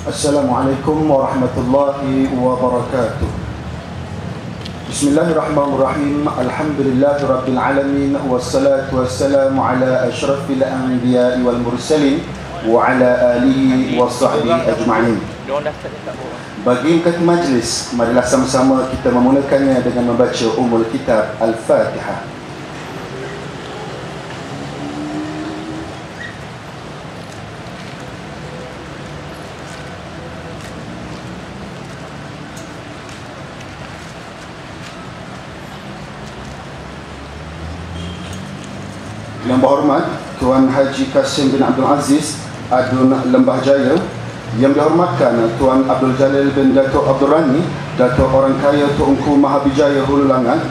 Assalamualaikum warahmatullahi wabarakatuh. Bismillahirrahmanirrahim. Alhamdulillahi rabbil alamin. Wassalatu wassalamu ala asyrafil anbiya'i wal mursalin wa ala alihi wa sahbihi ajma'in. Bagi kata majlis, marilah sama-sama kita memulakannya dengan membaca Ummul Kitab Al-Fatihah. Yang berhormat Tuan Haji Kasim bin Abdul Aziz Adun Lembah Jaya, yang dihormatkan Tuan Abdul Jalil bin Datuk Abdul Rani, Datuk Orang Kaya Tuanku Mahabijaya Hulu Langat,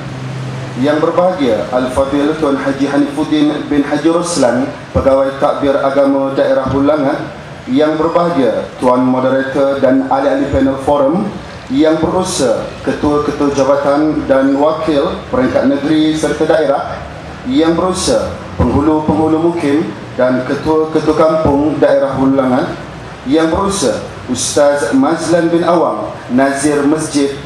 yang berbahagia Al-Fadil Tuan Haji Hanifuddin bin Haji Roslan, Pegawai Takbir Agama Daerah Hulu Langat, yang berbahagia Tuan Moderator dan ahli-ahli panel forum, yang berusaha ketua-ketua jabatan dan wakil perangkat negeri serta daerah, yang berusaha penghulu-penghulu mukim dan ketua-ketua kampung daerah Hulu Langat, yang berusaha Ustaz Mazlan bin Awang, Nazir Masjid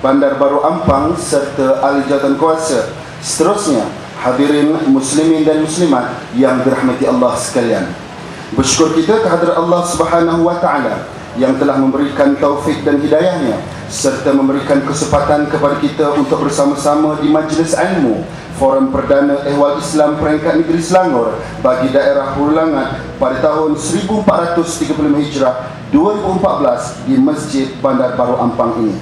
Bandar Baru Ampang serta ahli jawatan kuasa. Seterusnya, hadirin muslimin dan muslimat yang dirahmati Allah sekalian. Bersyukur kita kehadrat Allah Subhanahu wa taala yang telah memberikan taufik dan hidayahnya serta memberikan kesempatan kepada kita untuk bersama-sama di majlis ilmu Forum Perdana Ehwal Islam Perangkat Negeri Selangor bagi daerah Hulu Langat pada tahun 1435 Hijrah 2014 di Masjid Bandar Baru Ampang ini.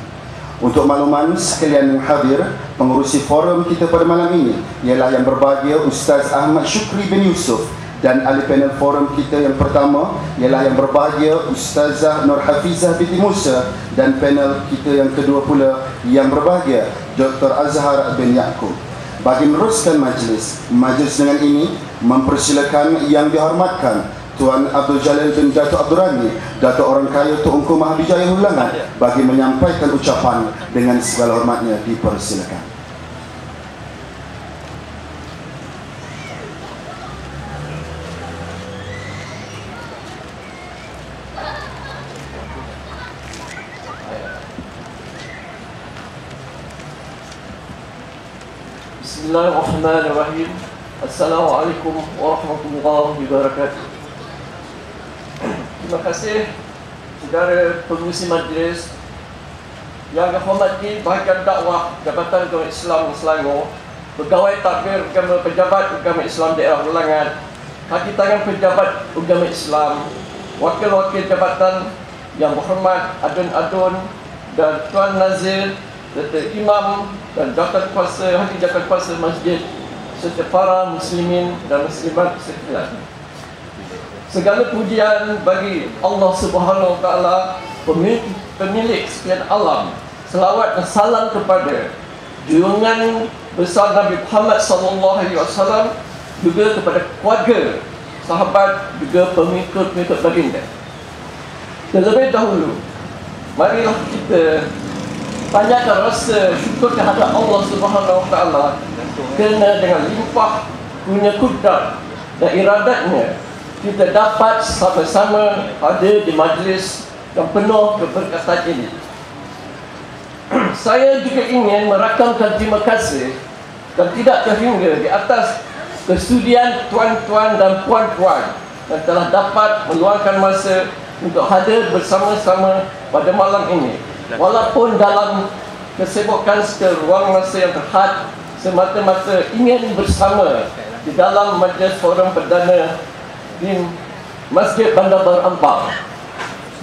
Untuk makluman sekalian yang hadir, pengurusi forum kita pada malam ini ialah yang berbahagia Ustaz Ahmad Syukri bin Yusuf, dan ahli panel forum kita yang pertama ialah yang berbahagia Ustazah Nur Hafizah binti Musa, dan panel kita yang kedua pula yang berbahagia Dr. Azhar bin Yaakob. Bagi meneruskan majlis dengan ini mempersilakan yang dihormatkan Tuan Abdul Jalil bin Datuk Abdul Rani, Datuk Orang Kaya Tuanku Mahabijaya Hulu Langat, bagi menyampaikan ucapan dengan segala hormatnya. Dipersilakan. Bismillahirrahmanirrahim. Assalamualaikum warahmatullahi wabarakatuh. Terima kasih saudara pengurusi majlis yang dihormati bahagian dakwah Jabatan Agama Islam Selangor, pegawai takbir agama, pejabat agama Islam daerah Hulu Langat, kaki tangan pejabat agama Islam, wakil-wakil jabatan yang berhormat adun-adun dan Tuan Nazir serta imam dan jawatan kuasa, hati jawatan kuasa masjid serta para muslimin dan muslimat sekalian. Segala pujian bagi Allah Subhanahu wa taala, pemilik sekalian alam. Selawat dan salam kepada junjungan besar Nabi Muhammad sallallahu alaihi wasallam, juga kepada keluarga, sahabat, juga pengikut-pengikut baginda. Terlebih dahulu, marilah kita panjatkan rasa syukur kehadrat Allah Subhanahu wa taala kerana dengan limpah punya kudrat dan iradatnya kita dapat sama-sama ada di majlis yang penuh keberkatan ini. Saya juga ingin merakamkan terima kasih dan tidak terhingga di atas kesudian tuan-tuan dan puan-puan yang telah dapat meluangkan masa untuk hadir bersama-sama pada malam ini. Walaupun dalam kesibukan ruang masa yang terhad, semata-mata ingin bersama di dalam majlis forum perdana di Masjid Bandar Baru Ampang.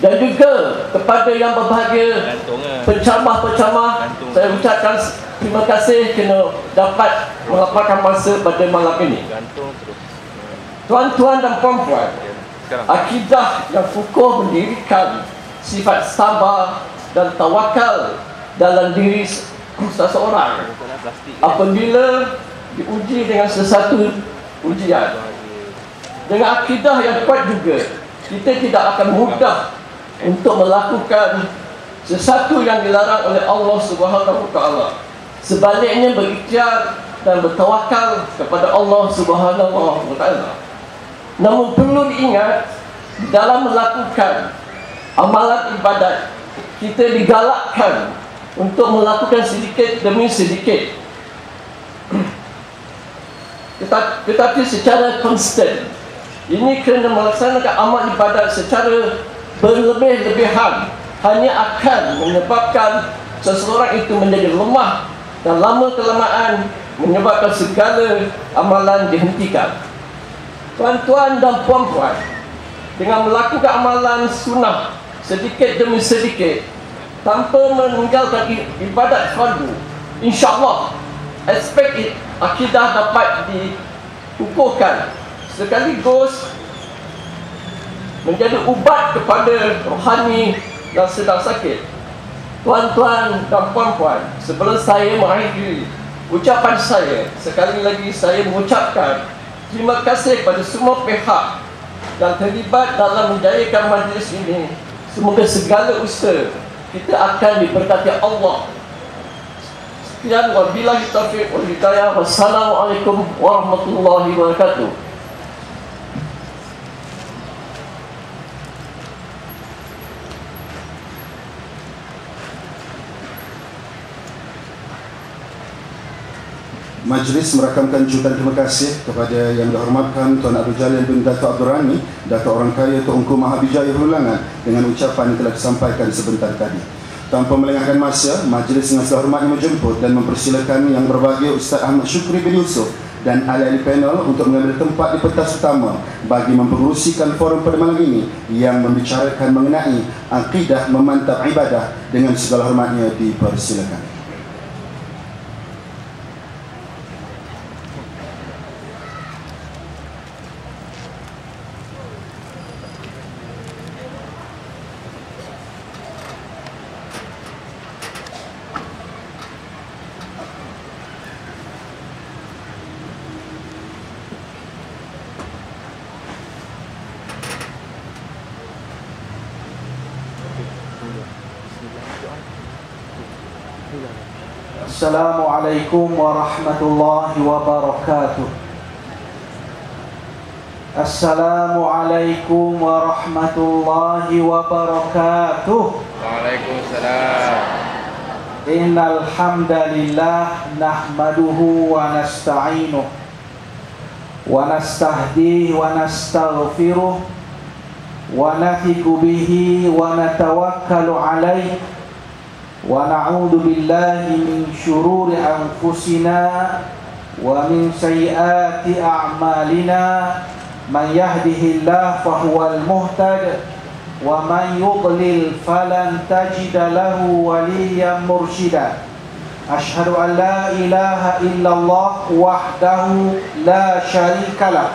Dan juga kepada yang berbahagia penceramah-penceramah, saya ucapkan terima kasih kerana dapat melapangkan masa pada malam ini. Tuan-tuan dan puan-puan, akidah yang kukuh mendirikan sifat sabar dan tawakal dalam diri seseorang apabila diuji dengan sesuatu ujian. Dengan akidah yang kuat juga, kita tidak akan mudah untuk melakukan sesuatu yang dilarang oleh Allah Subhanahu wa taala. Sebaliknya berikhtiar dan bertawakal kepada Allah Subhanahu wa taala. Namun perlu diingat, dalam melakukan amalan ibadat, kita digalakkan untuk melakukan sedikit demi sedikit, tetapi secara konstan. Ini kerana melaksanakan amal ibadat secara berlebih-lebihan hanya akan menyebabkan seseorang itu menjadi lemah dan lama-kelamaan menyebabkan segala amalan dihentikan. Tuan-tuan dan puan-puan, dengan melakukan amalan sunnah sedikit demi sedikit tanpa meninggalkan ibadat fardu, insya-Allah aspek akidah dapat dikukuhkan sekaligus menjadi ubat kepada rohani yang sedang sakit. Tuan-tuan dan puan-puan, sebelum saya mengakhiri ucapan saya, sekali lagi saya mengucapkan terima kasih kepada semua pihak yang terlibat dalam menjayakan majlis ini. Semoga segala usaha kita akan diberkati Allah. Sekian, wabillahi taufiq wal hidayah. Wassalamualaikum warahmatullahi wabarakatuh. Majlis merakamkan jutaan terima kasih kepada yang dihormatkan Tuan Abdul Jalil bin Dato' Abdul Rani, Dato' Orang Kaya Tunku Mahabijaya Hulangan, dengan ucapan yang telah disampaikan sebentar tadi. Tanpa melengahkan masa, majlis dengan segala hormat menjemput dan mempersilakan yang berbahagia Ustaz Ahmad Syukri bin Yusuf dan ahli-ahli panel untuk mengambil tempat di pentas utama bagi mempengerusikan forum pada malam ini yang membicarakan mengenai akidah memantap ibadah. Dengan segala hormatnya dipersilakan. Assalamualaikum warahmatullahi wabarakatuh. Assalamualaikum warahmatullahi wabarakatuh. Waalaikumsalam. Innal hamdalillah nahmaduhu wa nasta'inuh wa nastahdihi wa nastaghfiruh wa nathiqu bihi wa natawakkalu alaihi wa na'udzu billahi min syururi anfusina wa min sayyiati a'malina. Man yahdihillahu fahuwal muhtad wa man yudlil falan tajida lahu waliyyan mursyida. Asyhadu an la ilaha illallah wahdahu la syarikalah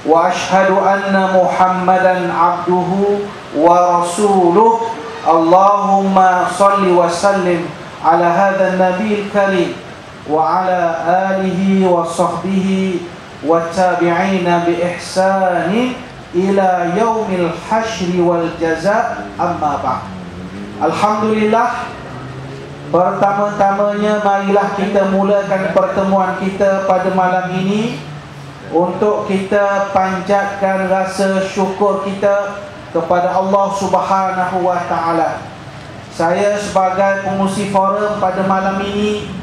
wa asyhadu anna Muhammadan abduhu wa rasuluh. Allahumma salli wa sallim ala hadha an-nabiyil karim wa ala alihi wa sahbihi wa tabi'ina bi ihsani ila yaumil hasyri wal jaza', amma ba'd. Alhamdulillah, pertama-tamanya marilah kita mulakan pertemuan kita pada malam ini untuk kita panjatkan rasa syukur kita kepada Allah Subhanahu wa taala. Saya sebagai pengurusi forum pada malam ini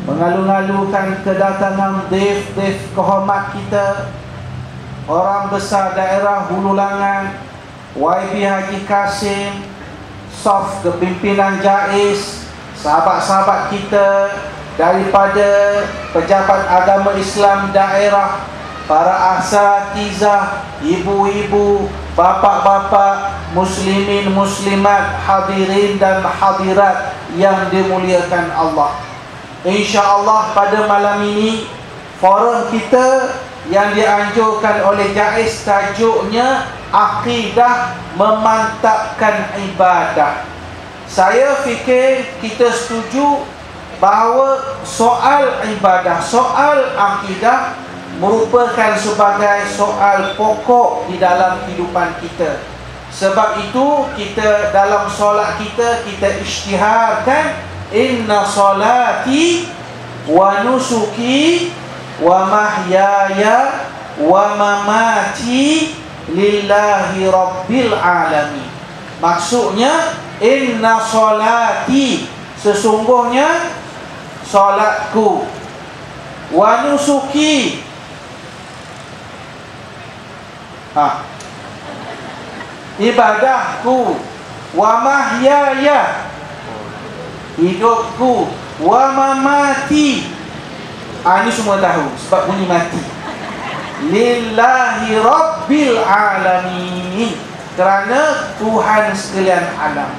mengalu-alukan kedatangan def kehormat kita, orang besar daerah Hulu Langan, YB Haji Kasim, Saf kepimpinan JAIS, sahabat-sahabat kita daripada pejabat agama Islam daerah, para asatizah, ibu-ibu, bapa-bapa, muslimin, muslimat, hadirin dan hadirat yang dimuliakan Allah. InsyaAllah pada malam ini forum kita yang dianjurkan oleh JAIS tajuknya Akidah Memantapkan Ibadah. Saya fikir kita setuju bahawa soal ibadah, soal akidah merupakan sebagai soal pokok di dalam kehidupan kita. Sebab itu kita dalam solat kita isytiharkan inna salati wa nusuki wa mahyaya wa mamati lillahi rabbil alamin. Maksudnya inna solati, sesungguhnya solatku, wa nusuki, ibadahku, wa mahyaya, hidupku, wa mamati. Ini semua tahu sebab bunyi mati. Lillahi rabbil alamin, kerana Tuhan sekalian alam.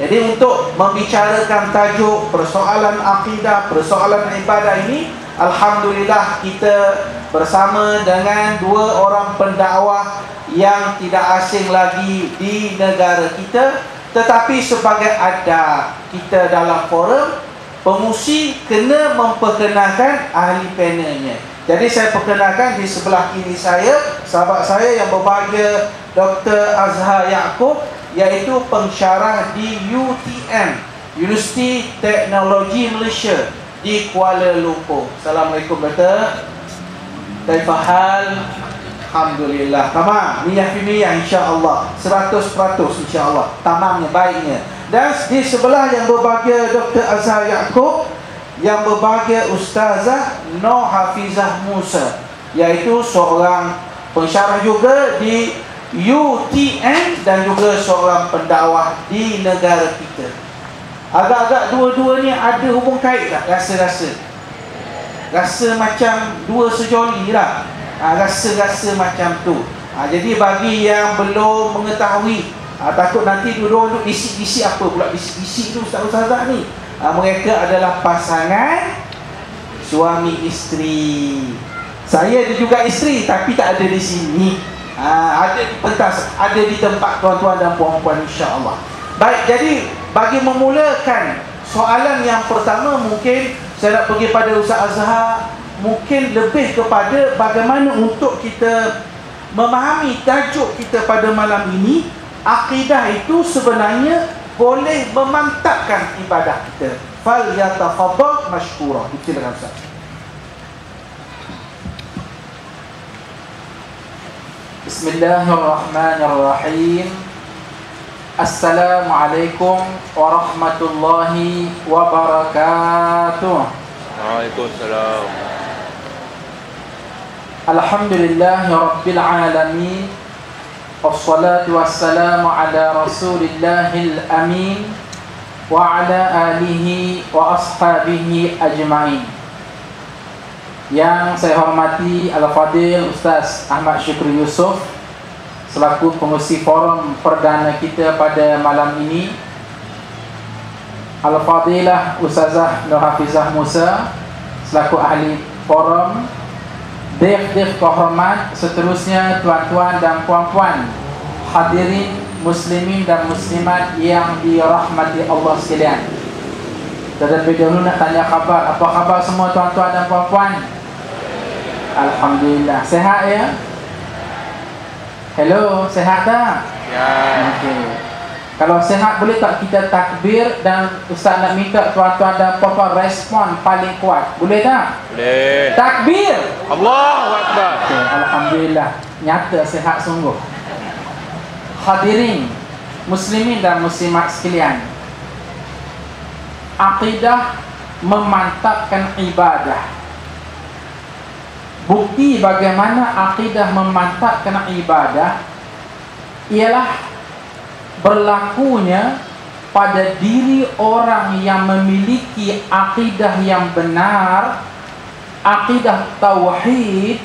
Jadi untuk membicarakan tajuk persoalan akidah, persoalan ibadah ini, alhamdulillah kita bersama dengan dua orang pendakwah yang tidak asing lagi di negara kita. Tetapi sebagai adab kita dalam forum, pengusi kena memperkenalkan ahli panelnya. Jadi saya perkenalkan di sebelah kiri saya, sahabat saya yang berbahagia, Dr. Azhar Yaakob, iaitu pensyarah di UTM, Universiti Teknologi Malaysia di Kuala Lumpur. Assalamualaikum Dr. Kaifahal? Alhamdulillah. Tamam. Niyah fi niyah insya-Allah. 100% insya-Allah. Tamamnya, baiknya. Dan di sebelah yang berbahagia Dr. Azhar Yaakob, yang berbahagia Ustazah Nur Hafizah Musa, iaitu seorang pensyarah juga di UTM dan juga seorang pendakwah di negara kita. Agak-agak dua-dua ni ada hubung kait tak? Rasa-rasa macam dua sejoli lah. Rasa-rasa macam tu. Jadi bagi yang belum mengetahui, takut nanti dua-dua duduk bisik-bisik, apa pula bisik-bisik tu ustaz-ustazah ni. Mereka adalah pasangan suami isteri. Saya ada juga isteri tapi tak ada di sini. Ada di pentas, ada di tempat tuan-tuan dan puan-puan insya-Allah. Baik, jadi bagi memulakan soalan yang pertama, mungkin saya nak pergi pada Ustaz Azhar, mungkin lebih kepada bagaimana untuk kita memahami tajuk kita pada malam ini. Akidah itu sebenarnya boleh memantapkan ibadah kita. Fal yatafaddal mashkura. Silakan Ustaz. Bismillahirrahmanirrahim. Assalamualaikum warahmatullahi wabarakatuh. Waalaikumsalam. Alhamdulillahi rabbil alamin. Wassalatu wassalamu ala rasulillahil amin wa ala alihi wa ashabihi ajma'in. Yang saya hormati Al-Fadil Ustaz Ahmad Syukri Yusof selaku pengurusi forum perdana kita pada malam ini, Al-Fadilah Ustazah Nur Hafizah Musa selaku ahli forum, Def kehormat, seterusnya tuan-tuan dan puan-puan, hadirin muslimin dan muslimat yang dirahmati Allah sekalian. Terlebih dahulu nak tanya khabar. Apa khabar semua tuan-tuan dan puan-puan? Alhamdulillah. Sehat ya? Hello, sehat tak? Ya. Okey. Kalau sehat, boleh tak kita takbir dan Ustaz nak minta tuan-tuan dan puan-puan respon paling kuat. Boleh tak? Boleh. Takbir. Allahu Akbar. Okay, alhamdulillah. Nyata sehat sungguh. Hadirin muslimin dan muslimat sekalian, akidah memantapkan ibadah. Bukti bagaimana akidah memantapkan ibadah ialah berlakunya pada diri orang yang memiliki akidah yang benar, akidah tauhid,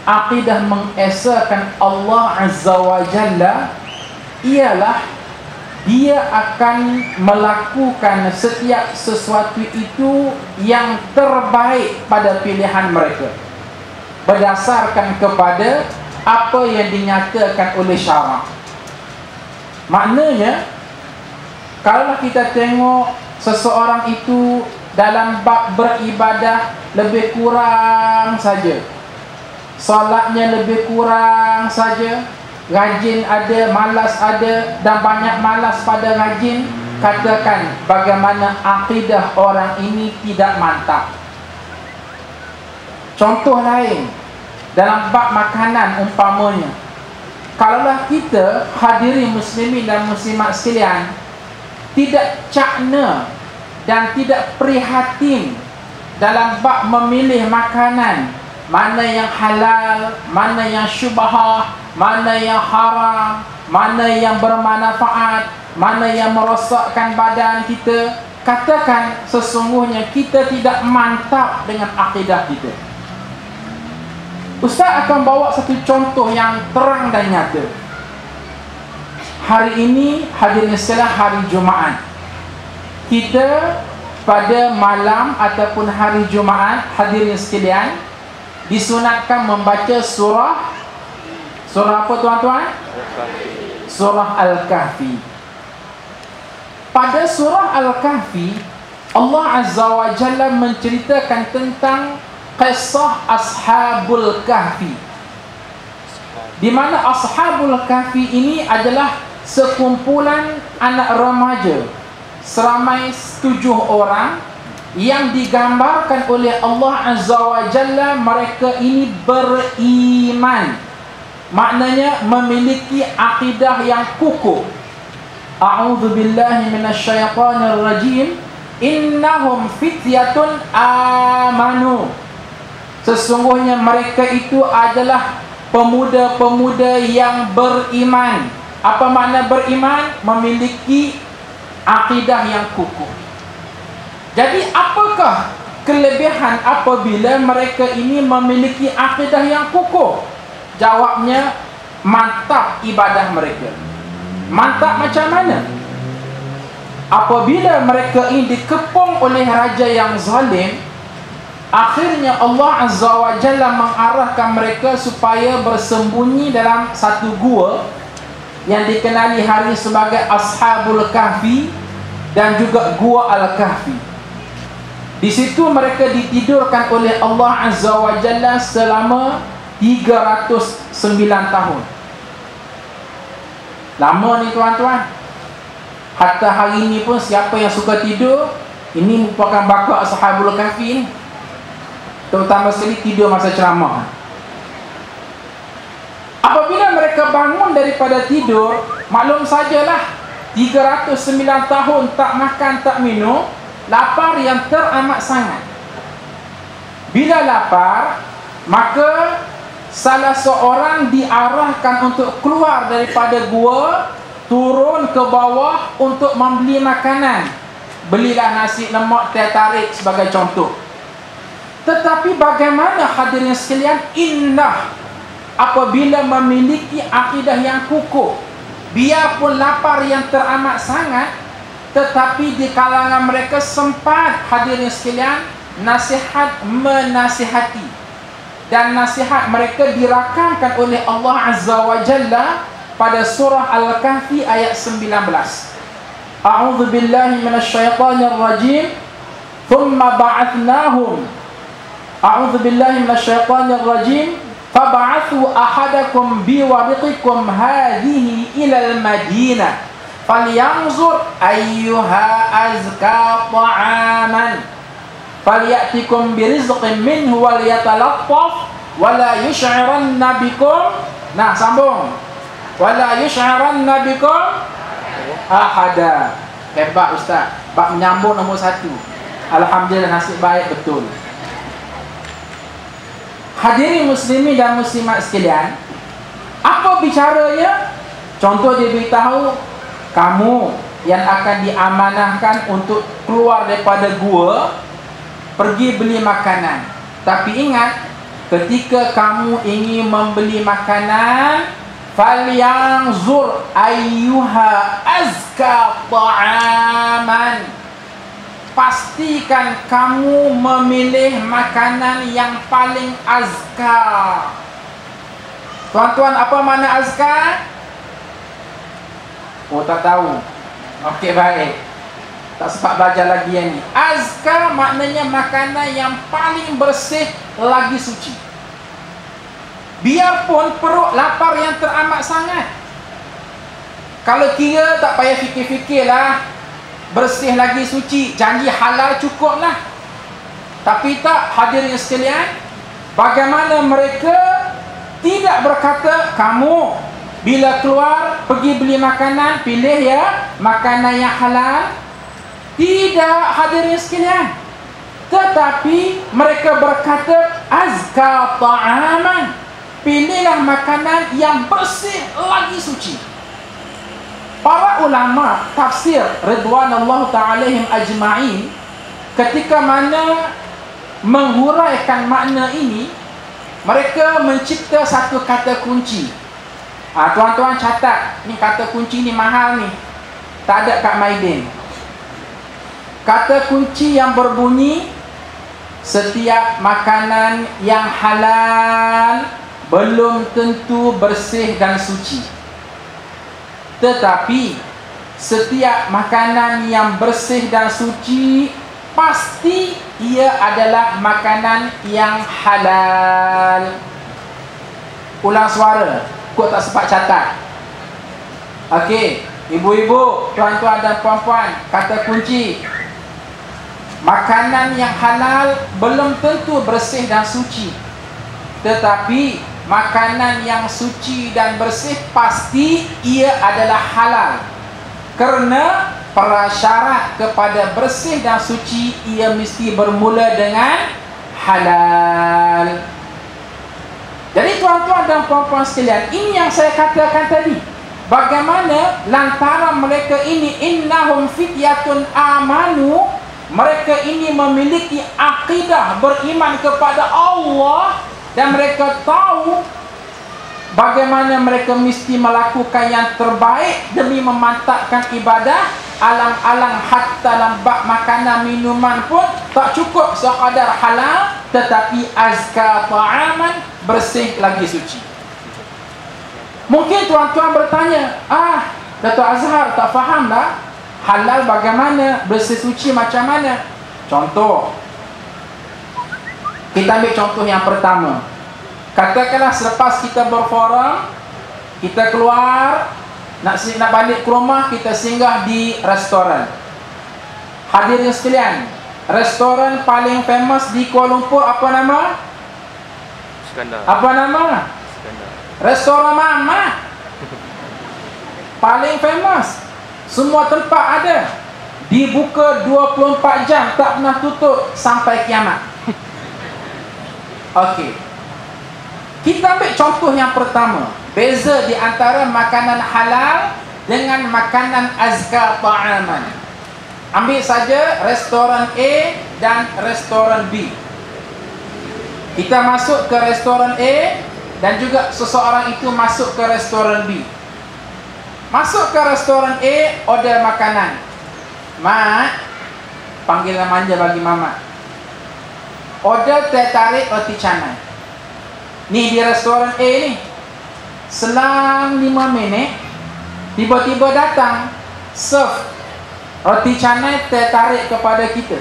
akidah mengesahkan Allah Azza wa Jalla, ialah dia akan melakukan setiap sesuatu itu yang terbaik pada pilihan mereka berdasarkan kepada apa yang dinyatakan oleh syarak. Maknanya, kalau kita tengok seseorang itu dalam bab beribadah lebih kurang saja, solatnya lebih kurang saja, rajin ada, malas ada, dan banyak malas pada rajin, katakan bagaimana akidah orang ini tidak mantap. Contoh lain, dalam bab makanan umpamanya, kalaulah kita hadirin muslimin dan muslimat sekalian tidak cakna dan tidak prihatin dalam bab memilih makanan, mana yang halal, mana yang syubhah, mana yang haram, mana yang bermanfaat, mana yang merosakkan badan kita, katakan sesungguhnya kita tidak mantap dengan akidah kita. Ustaz akan bawa satu contoh yang terang dan nyata. Hari ini hadirin sekalian, hari Jumaat. Kita pada malam ataupun hari Jumaat, hadirin sekalian, disunatkan membaca surah apa tuan-tuan? Surah Al-Kahfi. Pada surah Al-Kahfi, Allah Azza wa Jalla menceritakan tentang kisah Ashabul Kahfi, di mana Ashabul Kahfi ini adalah sekumpulan anak remaja seramai 7 orang yang digambarkan oleh Allah Azza wa Jalla mereka ini beriman, maknanya memiliki akidah yang kukuh. A'udzu billahi minasyaitonir rajim. Innahum fityatun amanu. Sesungguhnya mereka itu adalah pemuda-pemuda yang beriman. Apa makna beriman? Memiliki akidah yang kukuh. Jadi apakah kelebihan apabila mereka ini memiliki akidah yang kukuh? Jawabnya, mantap ibadah mereka. Mantap macam mana? Apabila mereka ini dikepung oleh raja yang zalim, akhirnya Allah Azza wa Jalla mengarahkan mereka supaya bersembunyi dalam satu gua yang dikenali hari sebagai Ashabul Kahfi dan juga Gua Al-Kahfi. Di situ mereka ditidurkan oleh Allah Azza wa Jalla selama 309 tahun. Lama ni tuan-tuan. Hatta hari ini pun siapa yang suka tidur, ini merupakan bakat Ashabul Kahfi ni. Terutama sekali tidur masa ceramah. Apabila mereka bangun daripada tidur, maklum sajalah 309 tahun tak makan tak minum, lapar yang teramat sangat. Bila lapar, maka salah seorang diarahkan untuk keluar daripada gua, turun ke bawah untuk membeli makanan. Belilah nasi lemak, teh tarik sebagai contoh. Tetapi bagaimana hadirin sekalian, indah apabila memiliki akidah yang kukuh, biarpun lapar yang teramat sangat, tetapi di kalangan mereka sempat hadirin sekalian nasihat menasihati, dan nasihat mereka dirakamkan oleh Allah Azza wa Jalla pada surah Al-Kahfi ayat 19. A'udzu billahi minasyaitonir rajim. Thumma ba'athnahum. A'udzu billahi minasyaitonir rajim. Fab'athu ahadakum biwariqikum hadhihi ila al-Madinah falyanzur ayyuha azka ta'aman falyatikum birizqin minhu walyatalattaf wala yush'iranna bikum. Nah, sambung. Wala yush'iranna bikum ahada. Hebat Ustaz. Bab menyambung nombor 1. Alhamdulillah, nasib baik betul. Hadirin muslimin dan muslimat sekalian, apa bicaranya? Contoh dia beritahu, kamu yang akan diamanahkan untuk keluar daripada gua, pergi beli makanan. Tapi ingat, ketika kamu ingin membeli makanan, falyanzur ayyuha azka ta'aman. Pastikan kamu memilih makanan yang paling azka. Tuan-tuan, apa makna azka? Oh, tak tahu. Okey, baik. Tak sempat belajar lagi yang ni. Azka maknanya makanan yang paling bersih lagi suci. Biarpun perut lapar yang teramat sangat, kalau kira tak payah fikir-fikirlah, bersih lagi suci, janji halal cukuplah. Tapi tak, hadirin sekalian, bagaimana mereka tidak berkata, kamu bila keluar pergi beli makanan, pilih ya makanan yang halal. Tidak, hadirin sekalian. Tetapi mereka berkata azka ta'aman, pilihlah makanan yang bersih lagi suci. Para ulama tafsir ridwanullah ta'alaihim ajma'in ketika mana menghuraikan makna ini, mereka mencipta satu kata kunci. Tuan-tuan catat, ni kata kunci ni mahal ni, tak ada kat Maidin. Kata kunci yang berbunyi, setiap makanan yang halal belum tentu bersih dan suci, tetapi setiap makanan yang bersih dan suci pasti ia adalah makanan yang halal. Ulang suara, kau tak sempat catat. Okey, ibu-ibu, tuan-tuan dan puan-puan, kata kunci, makanan yang halal belum tentu bersih dan suci, tetapi makanan yang suci dan bersih pasti ia adalah halal. Kerana prasyarat kepada bersih dan suci ia mesti bermula dengan halal. Jadi tuan-tuan dan puan-puan sekalian, ini yang saya katakan tadi. Bagaimana lantaran mereka ini innahum fityatun amanu, mereka ini memiliki akidah beriman kepada Allah, dan mereka tahu bagaimana mereka mesti melakukan yang terbaik demi memantapkan ibadah. Alang-alang hatta lambak makanan minuman pun tak cukup sekadar halal, tetapi azka ta'aman, bersih lagi suci. Mungkin tuan-tuan bertanya, Dato' Azhar tak faham dah, halal bagaimana, bersih suci macam mana? Contoh, kita ambil contoh yang pertama. Katakanlah selepas kita berforum, kita keluar nak balik ke rumah, kita singgah di restoran. Hadirin sekalian, restoran paling famous di Kuala Lumpur apa nama? Iskandar. Apa nama? Iskandar. Restoran Mama. Paling famous. Semua tempat ada. Dibuka 24 jam, tak pernah tutup sampai kiamat. Okey. Kita ambil contoh yang pertama. Beza di antara makanan halal dengan makanan azka ta'aman. Ambil saja restoran A dan restoran B. Kita masuk ke restoran A dan juga seseorang itu masuk ke restoran B. Masuk ke restoran A, order makanan. Mak, panggilan manja bagi mama. Order teh tarik roti canai. Ni di restoran A ni. Selang 5 minit, tiba-tiba datang serve roti canai teh tarik kepada kita.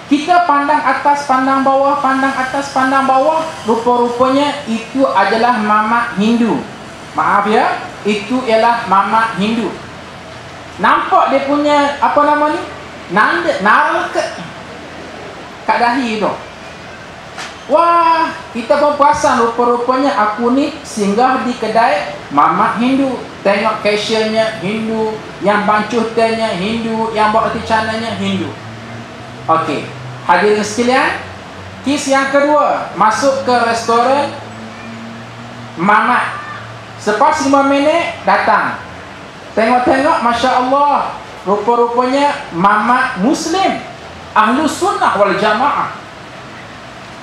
Kita pandang atas, pandang bawah, pandang atas, pandang bawah. Rupa-rupanya itu adalah mamak Hindu. Maaf ya, itu ialah mamak Hindu. Nampak dia punya apa nama ni? Nara kat dahi tu. Wah, kita pun perasan rupa-rupanya aku ni singgah di kedai mamak Hindu. Tengok cashiernya Hindu, yang bancuh tehnya Hindu, yang buat roti canainya Hindu. Okey, hadirin sekalian, kes yang kedua, masuk ke restoran mamak. Selepas 5 minit datang. Tengok-tengok, Masya Allah, rupa-rupanya mamak Muslim, Ahlu Sunnah wal Jamaah.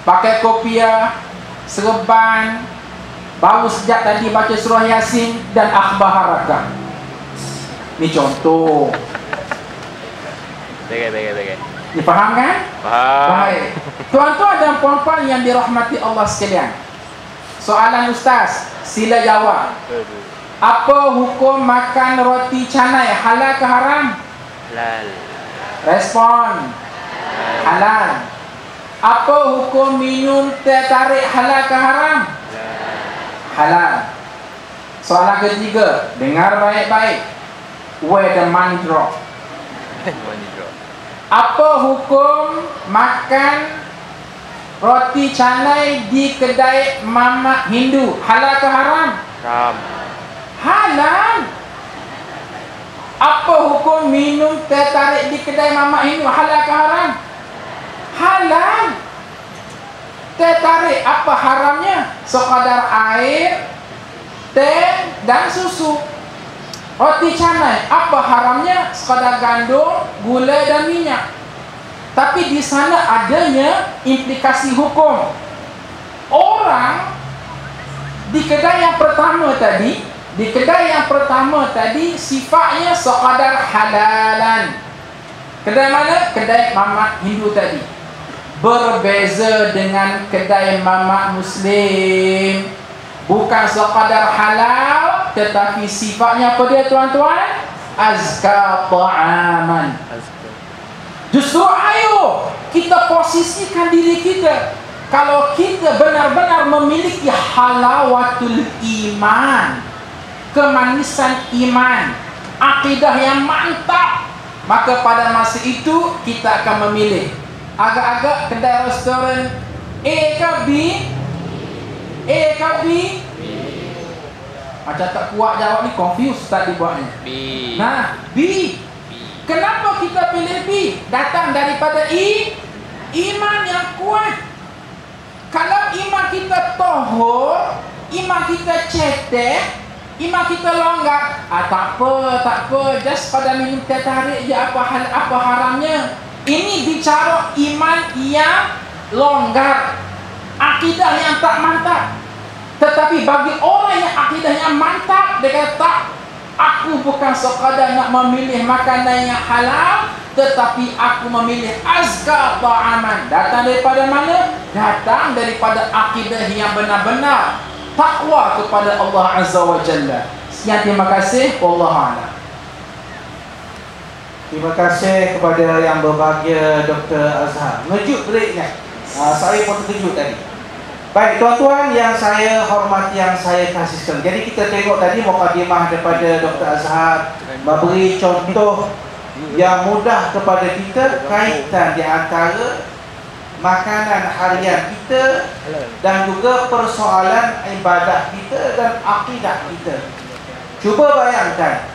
Pakai kopiah, serban, baru sejak tadi baca surah Yasin dan akhbar harakah. Ni contoh. Baik. Ni faham kan? Faham. Baik. Tuan-tuan dan puan-puan yang dirahmati Allah sekalian, soalan Ustaz, sila jawab. Apa hukum makan roti canai, halal ke haram? Halal. Respon, halal. Apa hukum minum teh tarik, halal ke haram? Halal. Soalan ketiga, dengar baik-baik. Where the money drop? Apa hukum makan roti canai di kedai mamak Hindu, halal ke haram? Haram. hukum minum teh tarik di kedai mamak ini halal ke haram? Halal. Teh tarik apa haramnya? Sekadar air, teh dan susu. Roti canai apa haramnya? Sekadar gandum, gula dan minyak. Tapi di sana adanya implikasi hukum. Orang di kedai yang pertama tadi, sifatnya sekadar halalan. Kedai mana? Kedai mamak Hindu tadi. Berbeza dengan kedai mamak Muslim. Bukan sekadar halal, tetapi sifatnya apa dia tuan-tuan? Azka ta'aman. Justru ayo kita posisikan diri kita. Kalau kita benar-benar memiliki halawatul iman, kemanisan iman, akidah yang mantap, maka pada masa itu kita akan memilih agak-agak kedai restoran A ke B? A ke B? Macam tak kuat jawab ni, confused tak dibuatnya. B. Nah, B. Kenapa kita pilih B? Datang daripada iman yang kuat. Kalau iman kita tohor, iman kita cetek, iman kita longgar, tak apa, just pada minum teh tarik je, apa haramnya. Ini bicara iman yang longgar, akidah yang tak mantap. Tetapi bagi orang yang akidahnya mantap, dia kata, aku bukan sekadar nak memilih makanan yang halal, tetapi aku memilih azka ta'aman. Datang daripada mana? Datang daripada akidah yang benar-benar takwa kepada Allah Azza wa Jalla. Sekian, terima kasih. Wallahu a'lam. Terima kasih kepada yang berbahagia Dr. Azhar. Ngejut breaknya. Saya pun terkejut tadi. Baik tuan-tuan yang saya hormati, yang saya kasihkan. Jadi kita tengok tadi mukadimah daripada Dr. Azhar, memberi contoh yang mudah kepada kita kaitan di antara makanan harian kita dan juga persoalan ibadah kita dan akidah kita. Cuba bayangkan,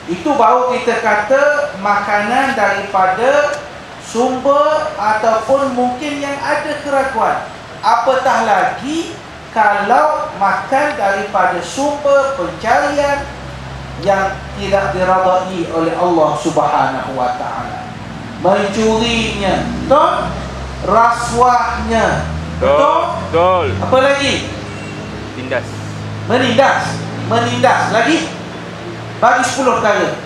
itu baru kita kata makanan daripada sumber ataupun mungkin yang ada keraguan. Apatah lagi kalau makan daripada sumber pencarian yang tidak diradai oleh Allah Subhanahu wa taala. Mencurinya, betul? Rasuahnya, betul? Apa lagi? Tindas. Menindas lagi. Bagi 10 perkara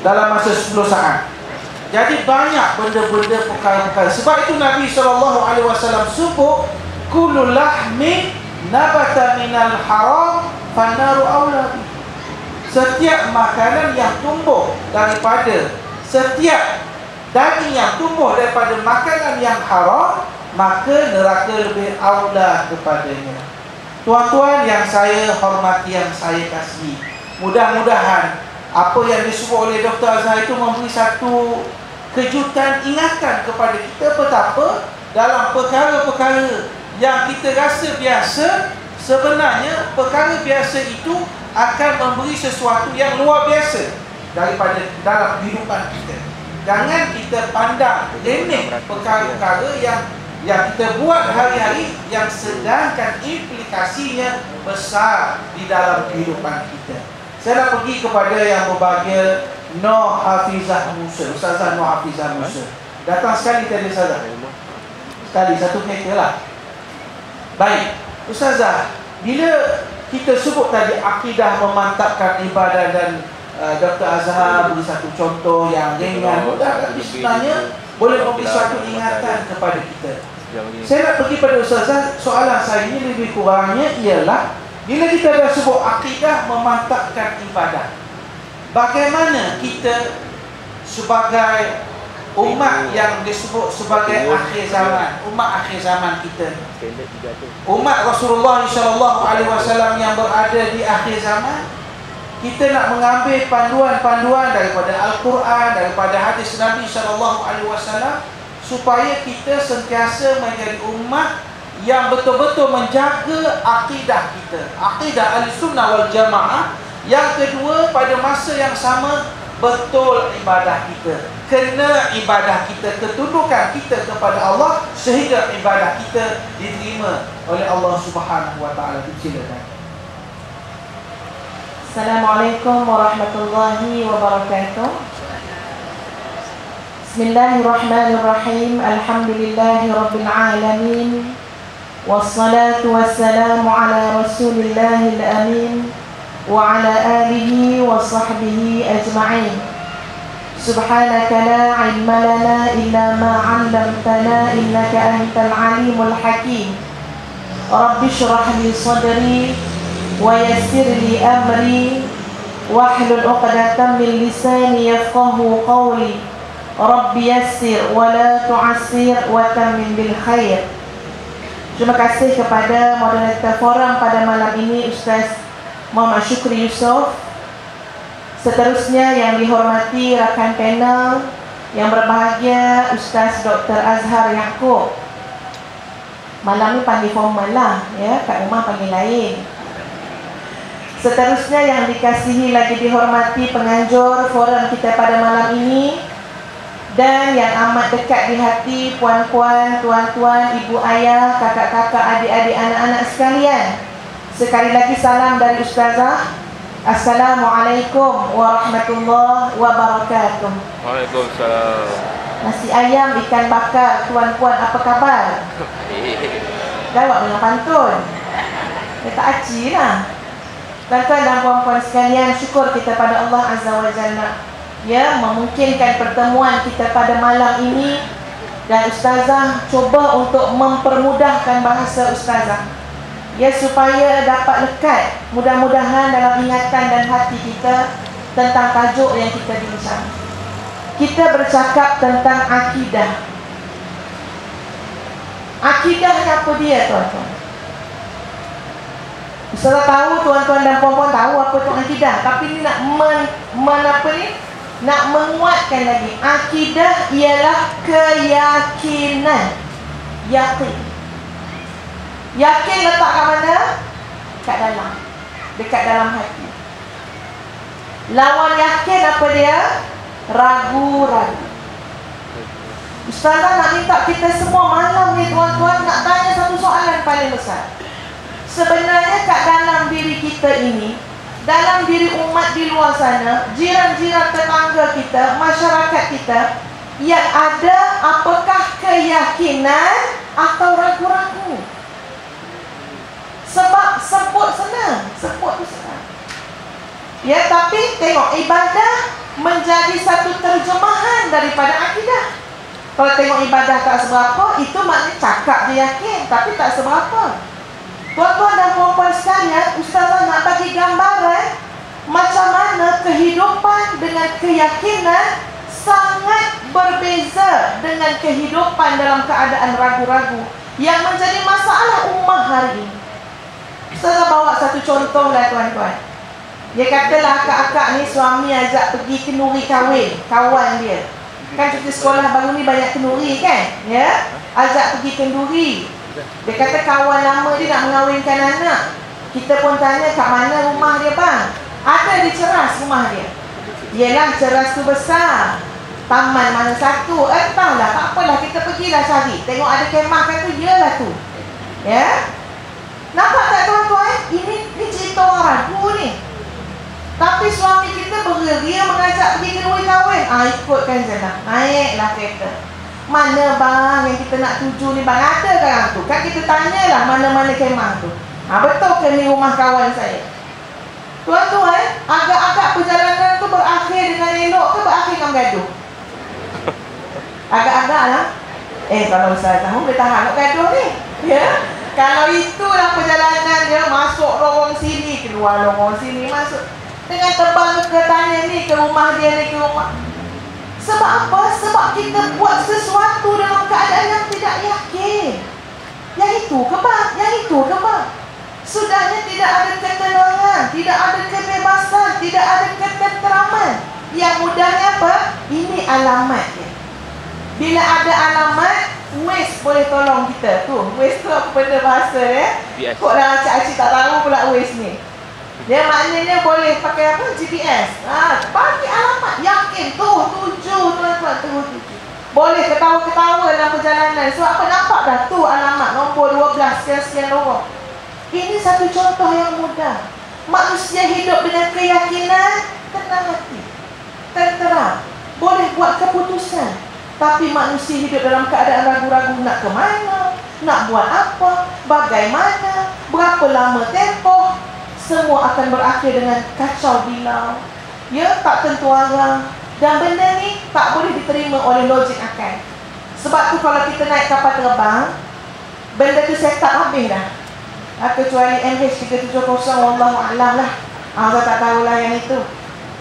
dalam masa 10 saat. Jadi banyak benda-benda perkara-perkara. Sebab itu Nabi SAW sebut kullu lahmin nabata minal haram fannaru awla. Setiap makanan yang tumbuh daripada, setiap daging yang tumbuh daripada makanan yang haram, maka neraka lebih aula kepadanya. Tuan-tuan yang saya hormati, yang saya kasihi, mudah-mudahan apa yang disebut oleh Dr. Azhar itu memberi satu kejutan, ingatan kepada kita betapa dalam perkara-perkara yang kita rasa biasa, sebenarnya perkara biasa itu akan memberi sesuatu yang luar biasa daripada dalam kehidupan kita. Jangan kita pandang remeh perkara-perkara yang kita buat hari-hari, yang sedangkan implikasinya besar di dalam kehidupan kita. Saya nak pergi kepada yang berbahagia Nur Hafizah Musa, Ustazah Nur Hafizah Musa. Datang sekali tadi Ustazah. Sekali, satu kereta lah. Baik, Ustazah, bila kita sebut tadi akidah memantapkan ibadah dan Dr. Azhar beri satu contoh yang ringan, mudah, tapi sebenarnya boleh memberi suatu ingatan kepada kita. Saya nak pergi pada Ustazah, soalan saya ini lebih kurangnya ialah bila kita dah sebut akidah memantapkan ibadah, bagaimana kita sebagai umat yang disebut sebagai akhir zaman, umat akhir zaman kita, umat Rasulullah SAW yang berada di akhir zaman, kita nak mengambil panduan-panduan daripada Al-Quran, daripada hadis Nabi SAW, supaya kita sentiasa menjadi umat yang betul-betul menjaga akidah kita, akidah Ahlussunnah wal Jamaah. Yang kedua, pada masa yang sama betul ibadah kita, kena ibadah kita, ketundukan kita kepada Allah, sehingga ibadah kita diterima oleh Allah Subhanahu wa taala. Silakan. Assalamualaikum warahmatullahi wabarakatuh. Bismillahirrahmanirrahim. Alhamdulillahi rabbil alamin. Wassalatu wassalamu ala rasulillahil amin wa ala alihi wa sahbihi ajma'in. Subhanaka la ilma lana illa ma 'allamtana innaka antal alimul hakim. Rabbi shrah li sadri wa yassir li amri wahlul 'uqdatam min lisani yafqahu qawli. Rabbi yassir wa la tu'assir wa tammim bil khair. Terima kasih kepada moderator forum pada malam ini, Ustaz Muhammad Syukri Yusof. Seterusnya yang dihormati rakan panel yang berbahagia, Ustaz Dr. Azhar Yaakob. Malam ni panggil formal lah, ya, kat rumah panggil lain. Seterusnya yang dikasihi lagi dihormati penganjur forum kita pada malam ini, dan yang amat dekat di hati puan-puan, tuan-tuan, ibu ayah, kakak-kakak, adik-adik, anak-anak sekalian. Sekali lagi salam dari Ustazah. Assalamualaikum warahmatullahi wabarakatuh. Waalaikumsalam. Nasi ayam, ikan bakar, tuan-puan apa khabar? Jawab dengan pantun. Dia tak aci lah. Tuan-tuan dan puan-puan sekalian, syukur kita pada Allah Azza wa Jalla, ya, memungkinkan pertemuan kita pada malam ini. Dan Ustazah cuba untuk mempermudahkan bahasa Ustazah, ya, supaya dapat lekat mudah-mudahan dalam ingatan dan hati kita tentang tajuk yang kita bincang. Kita bercakap tentang akidah. Akidah ni apa dia, tuan-tuan? Ustazah tahu, tuan-tuan dan puan-puan tahu apa itu akidah, tapi ni nak nak menguatkan lagi. Akidah ialah keyakinan. Yakin. Yakin letak kat mana? Kat dalam. Dekat dalam hati. Lawan yakin apa dia? Ragu-ragu. Ustazah nak minta kita semua malam ni, tuan-tuan, nak tanya satu soalan paling besar. Sebenarnya kat dalam diri kita ini, dalam diri umat di luar sana, jiran-jiran tetangga kita, masyarakat kita, yang ada apakah keyakinan atau ragu-ragu? Sebab sebut senang, sebut tu senang, ya, tapi tengok ibadah menjadi satu terjemahan daripada akidah. Kalau tengok ibadah tak seberapa, itu maknanya cakap dia yakin, tapi tak seberapa. Tuan-tuan dan puan-puan sekalian, Ustazah nak bagi gambaran macam mana kehidupan dengan keyakinan sangat berbeza dengan kehidupan dalam keadaan ragu-ragu yang menjadi masalah ummah hari ini. Ustazah bawa satu contoh lah, tuan-tuan. Dia katalah akak-akak ni suami ajak pergi kenduri kahwin, kawan dia. Kan cuti sekolah baru ni banyak kenduri kan, ya? Ajak pergi kenduri. Dia kata kawan lama dia nak mengahwinkan anak. Kita pun tanya kat mana rumah dia, bang? Ada di Ceras rumah dia. Yelah, Ceras tu besar. Taman mana satu? Entahlah, tak apalah, kita pergilah cari. Tengok ada kemah kan tu, yelah tu. Ya? Nampak tak, tuan-tuan? Ini cerita orang ragu ni. Tapi suami kita dia mengajak pergi kenduri kahwin. Ikutkan je lah. Naiklah kereta. Mana bang yang kita nak tuju ni bang? Ada kan tu? Kan kita tanyalah mana-mana kemah tu. Betul ke ni rumah kawan saya? Tuan-tuan, agak-agak perjalanan tu berakhir dengan elok ke berakhir dengan gaduh? Agak-agak lah. Kalau Ustazah boleh tahan nak gaduh ni, ya? Kalau itulah perjalanan dia, masuk lorong sini, keluar lorong sini, masuk dengan tebal ke tanya ni, ke rumah dia ni, ke rumah. Sebab apa? Sebab kita buat sesuatu dalam keadaan yang tidak yakin. Yang itu ke bang? Yang itu ke bang? Sudahnya tidak ada ketenangan, tidak ada kebebasan, tidak ada ketenteraman. Yang mudahnya apa? Ini alamatnya. Bila ada alamat, Waze boleh tolong kita. Tu, Waze tu apa benda bahasa ya? Kok dah acik-acik tak tahu pula Waze ni. Dia maknanya boleh pakai apa? GPS. Bagi alamat, yakin tu 7 tuan-tuan, tu 7. Boleh ketawa-ketawa dalam perjalanan. Sebab apa? Nampak dah tu alamat nombor 12 sekian-sekian lorong. Ini satu contoh yang mudah. Manusia hidup dengan keyakinan, tenang hati, tenteram, boleh buat keputusan. Tapi manusia hidup dalam keadaan ragu-ragu, nak ke mana, nak buat apa, bagaimana, berapa lama tempoh. Semua akan berakhir dengan kacau bilau, ya, tak tentu arah. Dan benda ni tak boleh diterima oleh logik akal. Sebab tu kalau kita naik kapal terbang, benda tu set up habis dah. Kecuali MH370, wallahualam lah. Saya tak tahulah yang itu.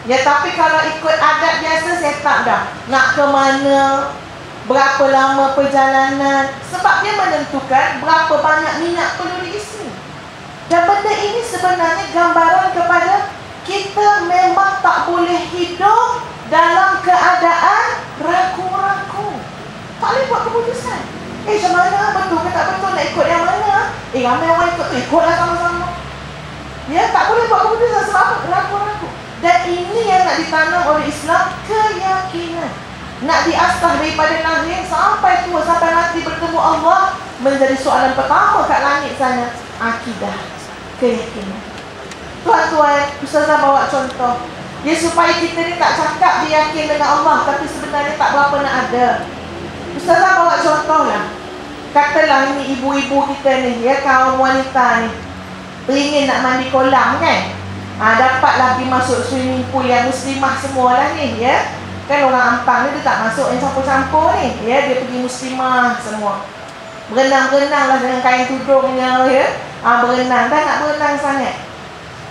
Ya, tapi kalau ikut adat biasa, set up dah. Nak ke mana, berapa lama perjalanan. Sebab dia menentukan berapa banyak minyak perlu diisi. Dan benda ini sebenarnya gambaran kepada kita memang tak boleh hidup dalam keadaan ragu-ragu. Tak boleh buat keputusan. Macam mana? Betul ke tak betul? Nak ikut yang mana? Ramai orang ikut tu, ikutlah sama-sama. Ya, tak boleh buat keputusan sebab apa? Ragu-ragu. Dan ini yang nak ditanam oleh Islam, keyakinan. Nak diasah daripada lahir sampai tua, sampai mati bertemu Allah. Menjadi soalan pertama kat langit sana, akidah, keyakinan. Tuan-tuan, Ustazah bawa contoh. Ya, supaya kita ni tak cakap dia yakin dengan Allah, tapi sebenarnya tak berapa nak ada. Ustazah bawa contoh lah. Katalah ini ibu-ibu kita ni, ya, kaum wanita ni, ingin nak mandi kolam kan. Dapatlah pergi masuk swimming pool yang muslimah semua lah ni, ya. Kan orang Ampang ni dia tak masuk yang campur-campur ni, ya. Dia pergi muslimah semua. Berenang-berenang lah dengan kain tudungnya, ya. Berenang, dah nak berenang sangat.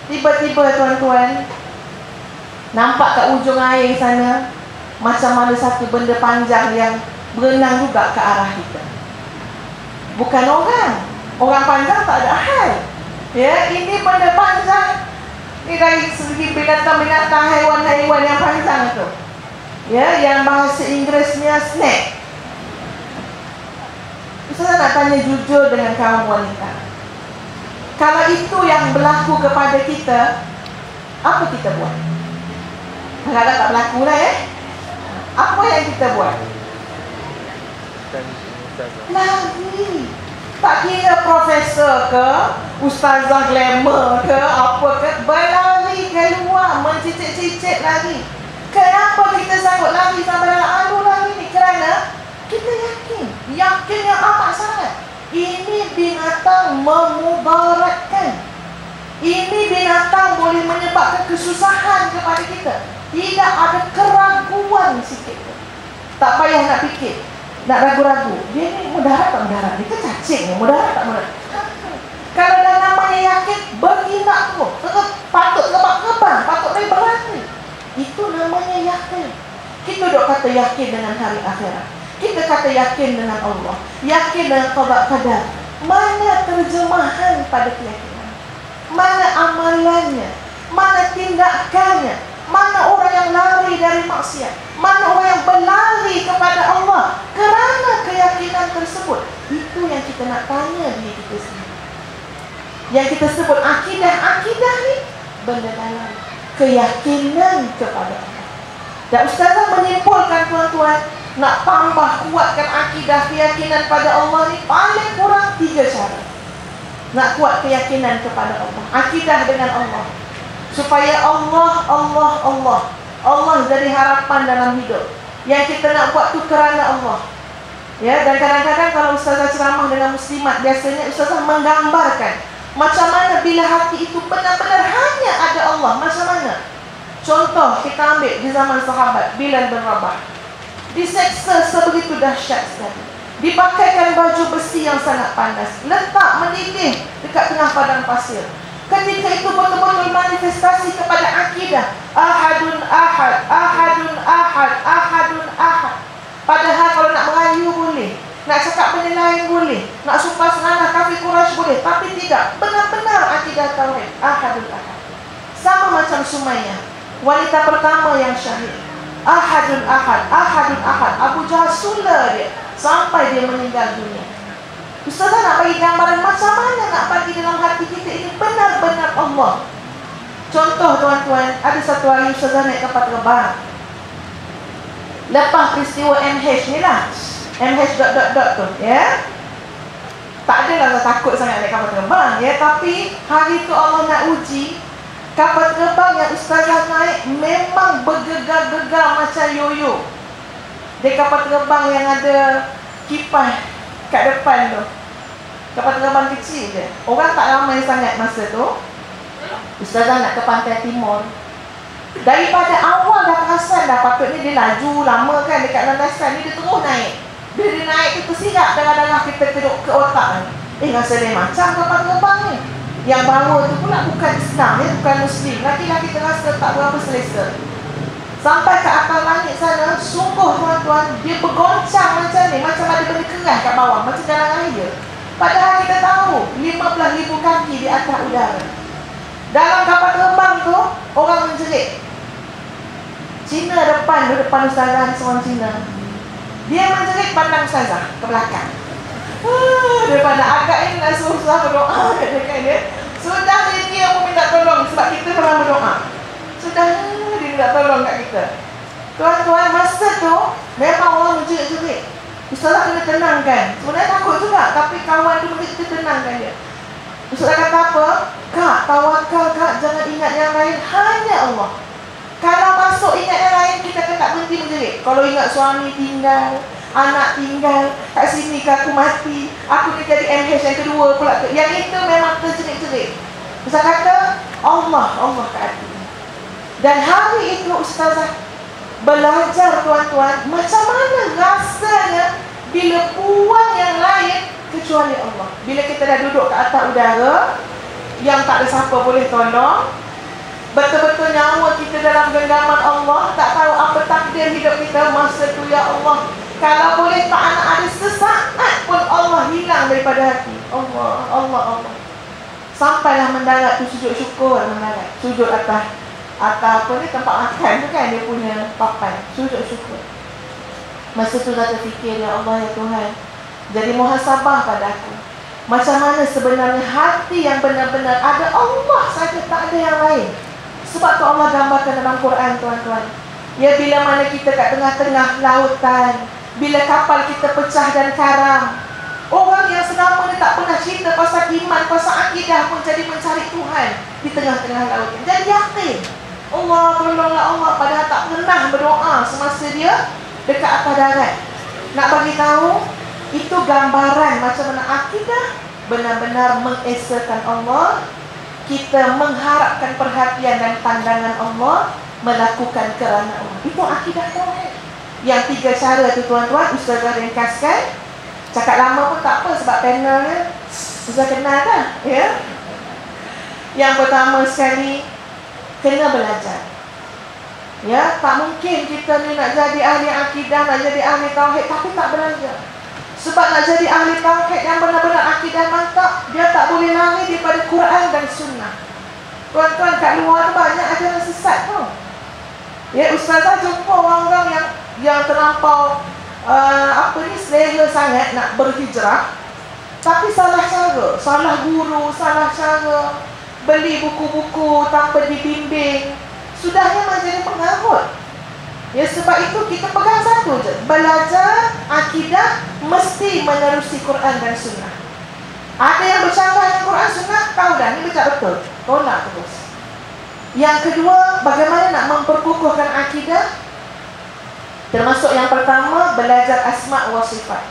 Tiba-tiba tuan-tuan, nampak kat ujung air sana macam ada satu benda panjang yang berenang juga ke arah kita. Bukan orang panjang tak ada hal. Ya, ini benda panjang. Ini dari segi binatang-binatang, haiwan-haiwan yang panjang tu. Ya, yang bahasa Inggerisnya snake. Saya nak tanya jujur dengan kaum wanita. Kalau itu yang berlaku kepada kita, apa kita buat? Kadang-kadang tak berlaku lah, ya. Apa yang kita buat? Lari. Tak kira profesor ke, ustazah glamour ke, apa ke, berlari keluar, mencicit-cicit lari. Kenapa kita sanggup lari sampai dalam alur lari ni? Kerana kita yakin yang amat sangat. Ini binatang memudaratkan. Ini binatang boleh menyebabkan kesusahan kepada kita. Tidak ada keraguan sikit pun. Tak payah nak fikir, nak ragu-ragu. Dia ni mudarat tak mudarat? Dia kan cacing ni, mudarat tak mudarat? Kalau dah namanya yakin, bertindak tu. Patut kebang-kebang, patut main berlari. Itu namanya yakin. Kita duk kata yakin dengan hari akhirat. Kita kata yakin dengan Allah, yakin dengan qada qadar. Mana terjemahan pada keyakinan? Mana amalannya? Mana tindakannya? Mana orang yang lari dari maksiat? Mana orang yang berlari kepada Allah kerana keyakinan tersebut? Itu yang kita nak tanya diri kita sendiri. Yang kita sebut akidah ni benda dalam keyakinan kepada Allah. Dan Ustazah menyimpulkan tuan-tuan, nak tambah kuatkan akidah keyakinan pada Allah ni paling kurang 3 cara. Nak kuat keyakinan kepada Allah, akidah dengan Allah, supaya Allah jadi harapan dalam hidup. Yang kita nak buat tu kerana Allah. Ya, dan kadang-kadang kalau Ustazah ceramah dengan muslimat, biasanya Ustazah menggambarkan macam mana bila hati itu benar-benar hanya ada Allah. Macam mana? Contoh kita ambil di zaman sahabat Bilal bin Rabah. Diseksa sebegitu dahsyat sekali. Dipakaikan baju besi yang sangat panas, letak mendidih dekat tengah padang pasir. Ketika itu betul-betul manifestasi kepada akidah. Ahadun ahad, ahadun ahad, ahadun ahad. Padahal kalau nak merayu boleh, nak cakap benda lain boleh, nak sumpah senanah kafir Quraisy boleh, tapi tidak. Benar-benar akidah tauhid, ahadun ahad. Sama macam Sumayyah, wanita pertama yang syahid. Ahadun ahad, ahadun ahad. Abu Jahal sula dia sampai dia meninggal dunia. Ustazah nak bagi gambaran macam mana nak bagi dalam hati kita ini benar-benar Allah. Contoh tuan-tuan, ada satu hari Ustazah naik kapal terbang. Lepas peristiwa MH ni lah, MH ... tu, ya. Tak adalah saya takut sangat naik kapal terbang, ya. Tapi hari tu Allah nak uji kapal terbang yang Ustazah naik memang bergegar-gegar macam yoyo. Dia kapal terbang yang ada kipas kat depan tu. Kapal terbang kecil je. Orang tak ramai sangat masa tu. Ustazah nak ke pantai timur. Daripada awal dah perasan dah patutnya dia laju lama kan dekat landasan ni, dia terus naik. Bila dia naik tu tersirat darah-darah kita ke otak ni. Rasa dia macam kapal terbang ni. Yang bawa tu pula bukan Islam, ya, bukan Muslim. Laki-laki terasa tak berapa selesa. Sampai ke atas langit sana, sungguh tuan-tuan, dia bergoncang macam ni, macam ada benda keras kat bawah, macam jalan raya. Padahal kita tahu 15,000 kaki di atas udara. Dalam kapal terbang tu, orang menjerit. Cina depan Ustazah, seorang Cina. Dia menjerit pandang Ustazah ke belakang. Daripada agak ini nak suruh Ustazah berdoa dekat dia. Sudah dia pun minta tolong sebab kita pernah berdoa. Sudah dia minta tolong kat kita. Tuan-tuan, masa tu memang orang menjerit-jerit. Ustazah kena tenangkan. Sebenarnya takut juga, tapi kawan tu mesti kita tenangkan dia. Ustazah kata apa? Kak, tawakal kak, jangan ingat yang lain, hanya Allah. Kalau masuk ingat yang lain, kita akan tak berhenti menjerit. Kalau ingat suami tinggal, anak tinggal, kat sini ke aku mati, aku ni jadi MH yang kedua pula. Yang itu memang terjerit-jerit. Ustazah kata, Allah kat hati. Dan hari itu Ustazah belajar tuan-tuan, macam mana rasanya bila buang yang lain kecuali Allah. Bila kita dah duduk ke atas udara yang tak ada siapa boleh tolong, betul-betul nyawa kita dalam genggaman Allah, tak tahu apa takdir hidup kita masa tu, ya Allah. Kalau boleh tak nak ada sesaat pun Allah hilang daripada hati. Allah. Sampailah mendarat tu sujud syukur, mendarat. Sujud atas apa ni, tempat makan tu kan, dia punya papan. Sujud syukur. Masa tu dah terfikir, ya Allah, ya Tuhan, jadi muhasabah pada aku. Macam mana sebenarnya hati yang benar-benar ada Allah saja, tak ada yang lain. Sebab tu Allah gambarkan dalam Quran, tuan-tuan. Ya, bila mana kita kat tengah-tengah lautan, bila kapal kita pecah dan karam, orang yang selama ni tak pernah cerita pasal iman, pasal akidah pun jadi mencari Tuhan di tengah-tengah laut. Jadi yakin, Allah, tolonglah Allah, padahal tak pernah berdoa semasa dia dekat atas darat. Nak bagi tahu, itu gambaran macam mana akidah benar-benar mengesakan Allah. Kita mengharapkan perhatian dan pandangan Allah, melakukan kerana Allah. Itu akidah tauhid. Yang 3 cara tu tuan-tuan, Ustazah ringkaskan. Cakap lama pun tak apa sebab panelnya Ustazah kenal dah, ya. Yang pertama sekali, kena belajar. Ya, tak mungkin kita ni nak jadi ahli akidah, nak jadi ahli tauhid tapi tak belajar. Sebab nak jadi ahli tauhid yang benar-benar akidah mantap, dia tak boleh lari daripada Quran dan Sunnah. Tuan-tuan, kat luar tu banyak ajaran sesat tu. Ya, Ustazah jumpa orang-orang yang terlampau selera sangat nak berhijrah, tapi salah cara, salah guru, salah cara, beli buku-buku tanpa dibimbing, sudahnya menjadi pengarut. Ya, sebab itu kita pegang satu je, belajar akidah mesti menerusi Quran dan Sunnah. Ada yang bercanggah dengan Quran Sunnah, tahu dah ni baca betul, tolak terus. Yang kedua, bagaimana nak memperkukuhkan akidah? Termasuk yang pertama, belajar asma' wa sifat.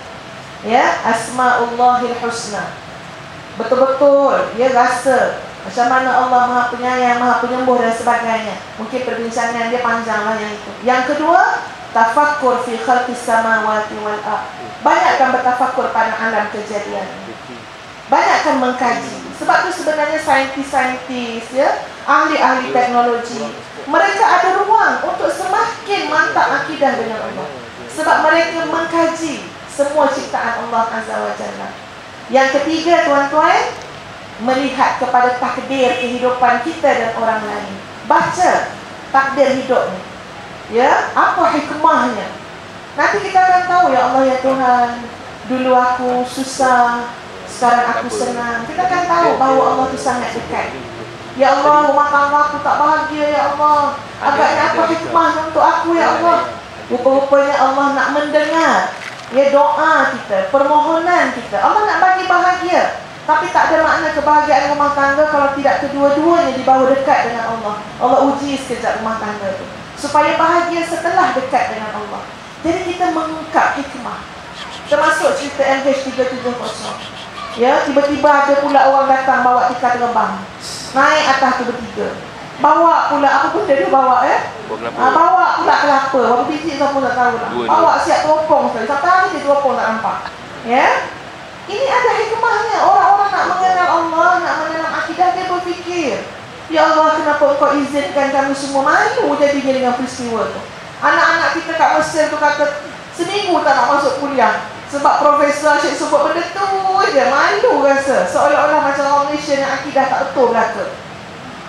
Ya, asma'ullahil husna. Betul-betul dia rasa macam mana Allah Maha Penyayang, Maha Penyembuh dan sebagainya. Mungkin perbincangan dia panjang lah yang itu. Yang kedua, tafakkur fi khalqis samawati wal ardh. Banyakkan bertafakkur pada alam kejadian. Banyakkan mengkaji. Sebab tu sebenarnya saintis-saintis, ya, ahli-ahli teknologi, mereka ada ruang untuk semakin mantap akidah dengan Allah. Sebab mereka mengkaji semua ciptaan Allah Azza wa Jalla. Yang ketiga, tuan-tuan, melihat kepada takdir kehidupan kita dan orang lain. Baca takdir hidup ni. Ya, apa hikmahnya? Nanti kita akan tahu, ya Allah, ya Tuhan, dulu aku susah, sekarang aku senang. Kita akan tahu bahawa Allah itu sangat dekat. Ya Allah, rumah tangga aku tak Allah, agaknya apa hikmahnya untuk aku ya Allah. Rupa-rupanya Allah nak mendengar ya doa kita, permohonan kita. Allah nak bagi bahagia. Tapi tak ada makna kebahagiaan rumah tangga kalau tidak kedua-duanya dibawa dekat dengan Allah. Allah uji sekejap rumah tangga itu supaya bahagia setelah dekat dengan Allah. Jadi kita mengungkap hikmah. Termasuk cerita MH370. Ya, tiba-tiba ada pula orang datang bawa tikar terbang. Naik atas tu bertiga. Bawa pula apa benda dia bawa bawa pula kelapa. Berapa biji siapa tak tahu lah. Bawa siap teropong sekali. Sampai hari dia teropong tak nampak. Ya. Ini ada hikmahnya. Orang-orang nak mengenal Allah, nak mengenal akidah, dia berfikir, ya Allah, kenapa Engkau izinkan kami semua malu jadinya dengan peristiwa tu. Anak-anak kita kat Mesir tu kata seminggu tak nak masuk kuliah sebab profesor asyik sebut benda tu je. Malu rasa, seolah-olah macam orang Malaysia yang akidah tak betul belaka.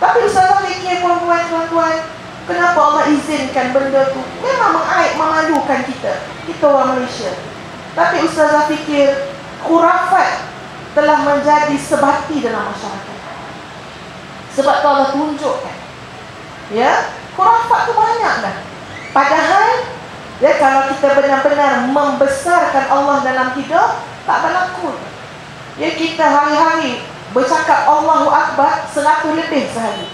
Tapi Ustazah fikir, puan-puan, kenapa Allah izinkan benda tu? Memang memalukan kita orang Malaysia. Tapi Ustazah fikir khurafat telah menjadi sebati dalam masyarakat. Sebab tu Allah tunjukkan, ya, khurafat tu banyak dah. Padahal ya, kalau kita benar-benar membesarkan Allah dalam hidup, tak berlaku. Ya, kita hari-hari bercakap Allahu Akbar 100 lebih sehari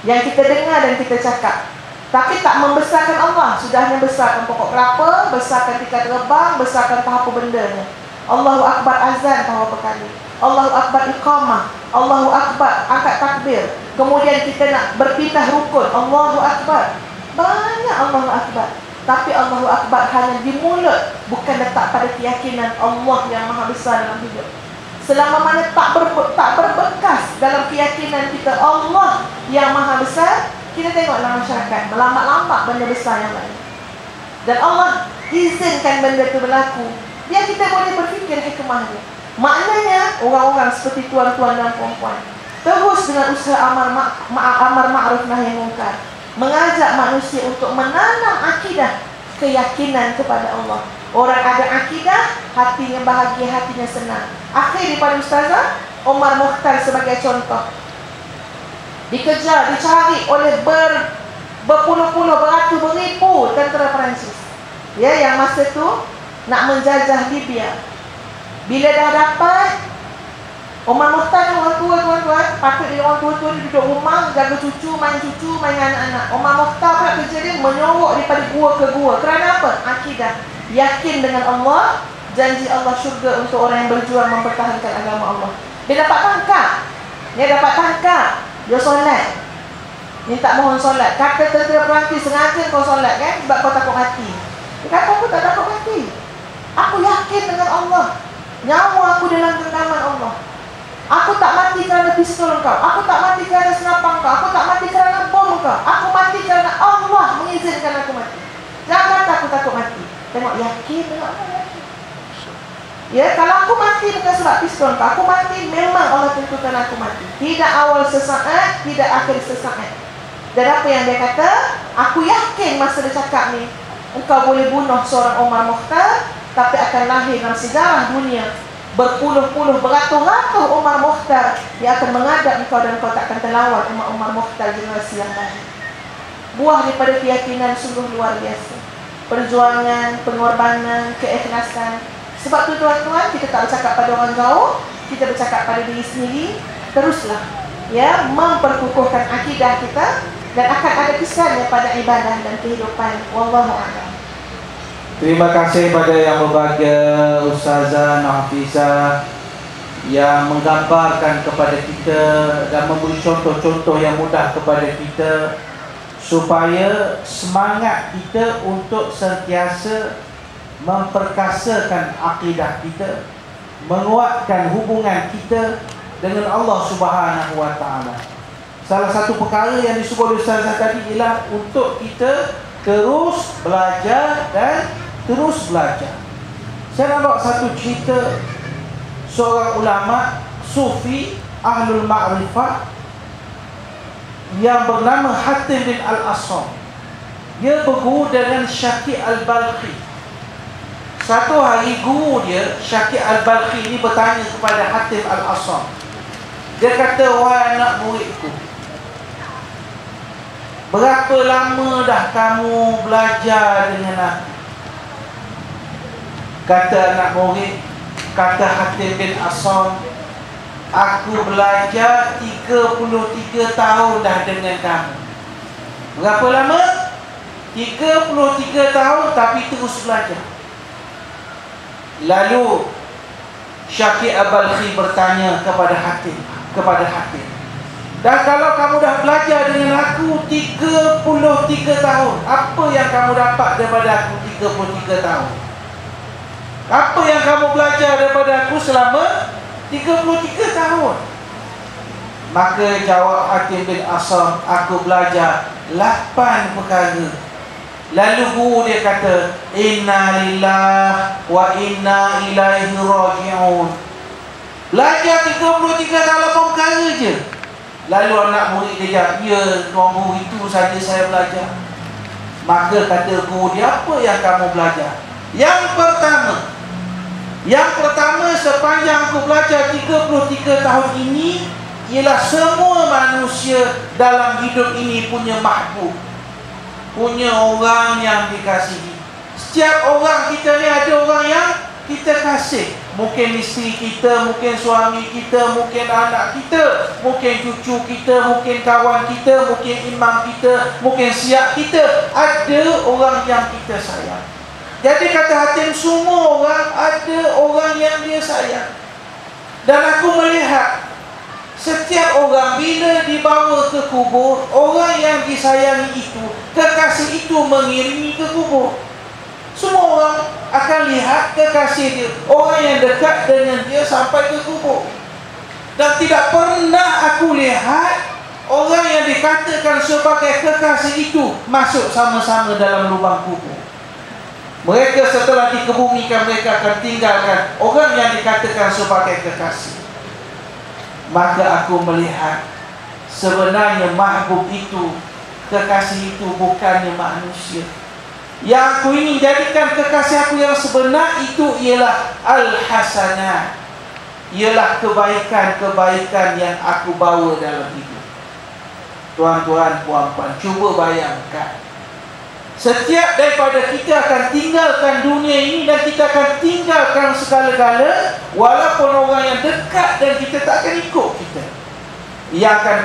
yang kita dengar dan kita cakap. Tapi tak membesarkan Allah. Sudahnya besarkan pokok kelapa, besarkan tikar terbang, besarkan apa bendanya. Allahu Akbar azan tahu apa kali. Allahu Akbar iqamah. Allahu Akbar angkat takbir. Kemudian kita nak berpindah rukun. Allahu Akbar. Banyak Allahu Akbar. Tapi Allahu Akbar hanya di mulut, bukan letak pada keyakinan Allah yang maha besar dalam hidup. Selama mana tak berbekas dalam keyakinan kita Allah yang maha besar, kita tengok dalam masyarakat melambat-lambat benda besar yang lain. Dan Allah izinkan benda itu berlaku, biar kita boleh berfikir hikmahnya. Maknanya orang-orang seperti tuan-tuan dan puan-puan terus dengan usaha amar ma'ruf nahi munkar, mengajak manusia untuk menanam akidah keyakinan kepada Allah. Orang ada akidah, hatinya bahagia, hatinya senang. Akhir daripada Ustazah Omar Mukhtar sebagai contoh, dikejar, dicari oleh berpuluh-puluh, beratus, beribu tentera Perancis, ya, yang masa tu nak menjajah Libya. Bila dah dapat, Omar Mukhtar orang tua, tuan-tuan, patut dia orang tua-tua dia duduk rumah, jaga cucu, main anak-anak. Omar Mukhtar pula kerja dia menyorok daripada gua ke gua. Kerana apa? Akidah. Yakin dengan Allah, janji Allah syurga untuk orang yang berjuang mempertahankan agama Allah. Dia dapat tangkap, dia solat, minta mohon solat. Kata tentera Perancis, sengaja kau solat kan, sebab kau takut mati. Dia kata, aku tak takut mati. Aku yakin dengan Allah. Nyawa aku dalam genggaman Allah. Aku tak mati kerana pistol kau. Aku tak mati kerana senapang kau. Aku tak mati kerana bom kau. Aku mati kerana Allah mengizinkan aku mati. Jangan kata aku takut mati. Tengok, yakin dengan Allah. Ya, kalau aku mati bukan sebab pistol kau, aku mati memang Allah tentukan aku mati. Tidak awal sesaat, tidak akhir sesaat. Dan apa yang dia kata? Aku yakin masa dia cakap ni, engkau boleh bunuh seorang Omar Mukhtar, tapi akan lahir dalam sejarah dunia berpuluh-puluh, beratus-ratus Omar Mukhtar yang akan menghadap engkau dan engkau tak akan terlawan Omar Mukhtar generasi yang lain. Buah daripada keyakinan sungguh luar biasa. Perjuangan, pengorbanan, keikhlasan. Sebab tu tuan-tuan, kita tak bercakap pada orang jauh, kita bercakap pada diri sendiri. Teruslah, ya, memperkukuhkan akidah kita, dan akan ada kesannya pada ibadah dan kehidupan. Wallahu a'lam. Terima kasih pada yang berbahagia Ustazah Nafisah yang menggambarkan kepada kita dan memberi contoh-contoh yang mudah kepada kita supaya semangat kita untuk sentiasa memperkasakan akidah kita, menguatkan hubungan kita dengan Allah Subhanahu wa taala. Salah satu perkara yang disebut Ustazah tadi ialah untuk kita terus belajar dan terus belajar. Saya nak bawa satu cerita seorang ulama sufi ahlul ma'rifah yang bernama Hatim bin Al-Asam. Dia berguru dengan Syakir Al-Balkhi. Satu hari guru dia, Syakir Al-Balkhi ini bertanya kepada Hatim Al-Asam. Dia kata, wahai anak muridku, berapa lama dah kamu belajar dengan aku? Kata anak murid, kata Hatim bin Asam, aku belajar 33 tahun dah dengan kamu. Berapa lama? 33 tahun tapi terus belajar. Lalu Syakir Al-Balkhi bertanya kepada Hatim, dan kalau kamu dah belajar dengan aku 33 tahun, apa yang kamu dapat daripada aku 33 tahun? Apa yang kamu belajar daripada aku selama 33 tahun? Maka jawab Hatim bin Asam, aku belajar 8 perkara. Lalu guru dia kata, inna lillah wa inna ilaihi raji'un. Belajar 33 dalam perkara je. Lalu anak murid dia jawab, ya tuan guru, itu saja saya belajar. Maka kata guru dia, apa yang kamu belajar? Yang pertama sepanjang aku belajar 33 tahun ini, ialah semua manusia dalam hidup ini punya mahbub, punya orang yang dikasihi. Setiap orang kita ni ada orang yang kita kasih. Mungkin isteri kita, mungkin suami kita, mungkin anak kita, mungkin cucu kita, mungkin kawan kita, mungkin imam kita, mungkin siap kita. Ada orang yang kita sayang. Jadi kata Hatim, semua orang ada orang yang dia sayang. Dan aku melihat setiap orang bila dibawa ke kubur, orang yang disayangi itu, kekasih itu mengiringi ke kubur. Semua orang akan lihat kekasih dia, orang yang dekat dengan dia sampai ke kubur. Dan tidak pernah aku lihat orang yang dikatakan sebagai kekasih itu masuk sama-sama dalam lubang kubur. Mereka setelah dikebumikan, mereka akan tinggalkan orang yang dikatakan sebagai kekasih. Maka aku melihat sebenarnya mahbub itu, kekasih itu bukannya manusia. Yang aku ingin jadikan kekasih aku yang sebenar itu ialah al-hasanah, ialah kebaikan-kebaikan yang aku bawa dalam hidup. Tuan-tuan, puan-puan, cuba bayangkan, setiap daripada kita akan tinggalkan dunia ini dan kita akan tinggalkan segala-gala, walaupun orang yang dekat dan kita tak akan ikut kita. Yang akan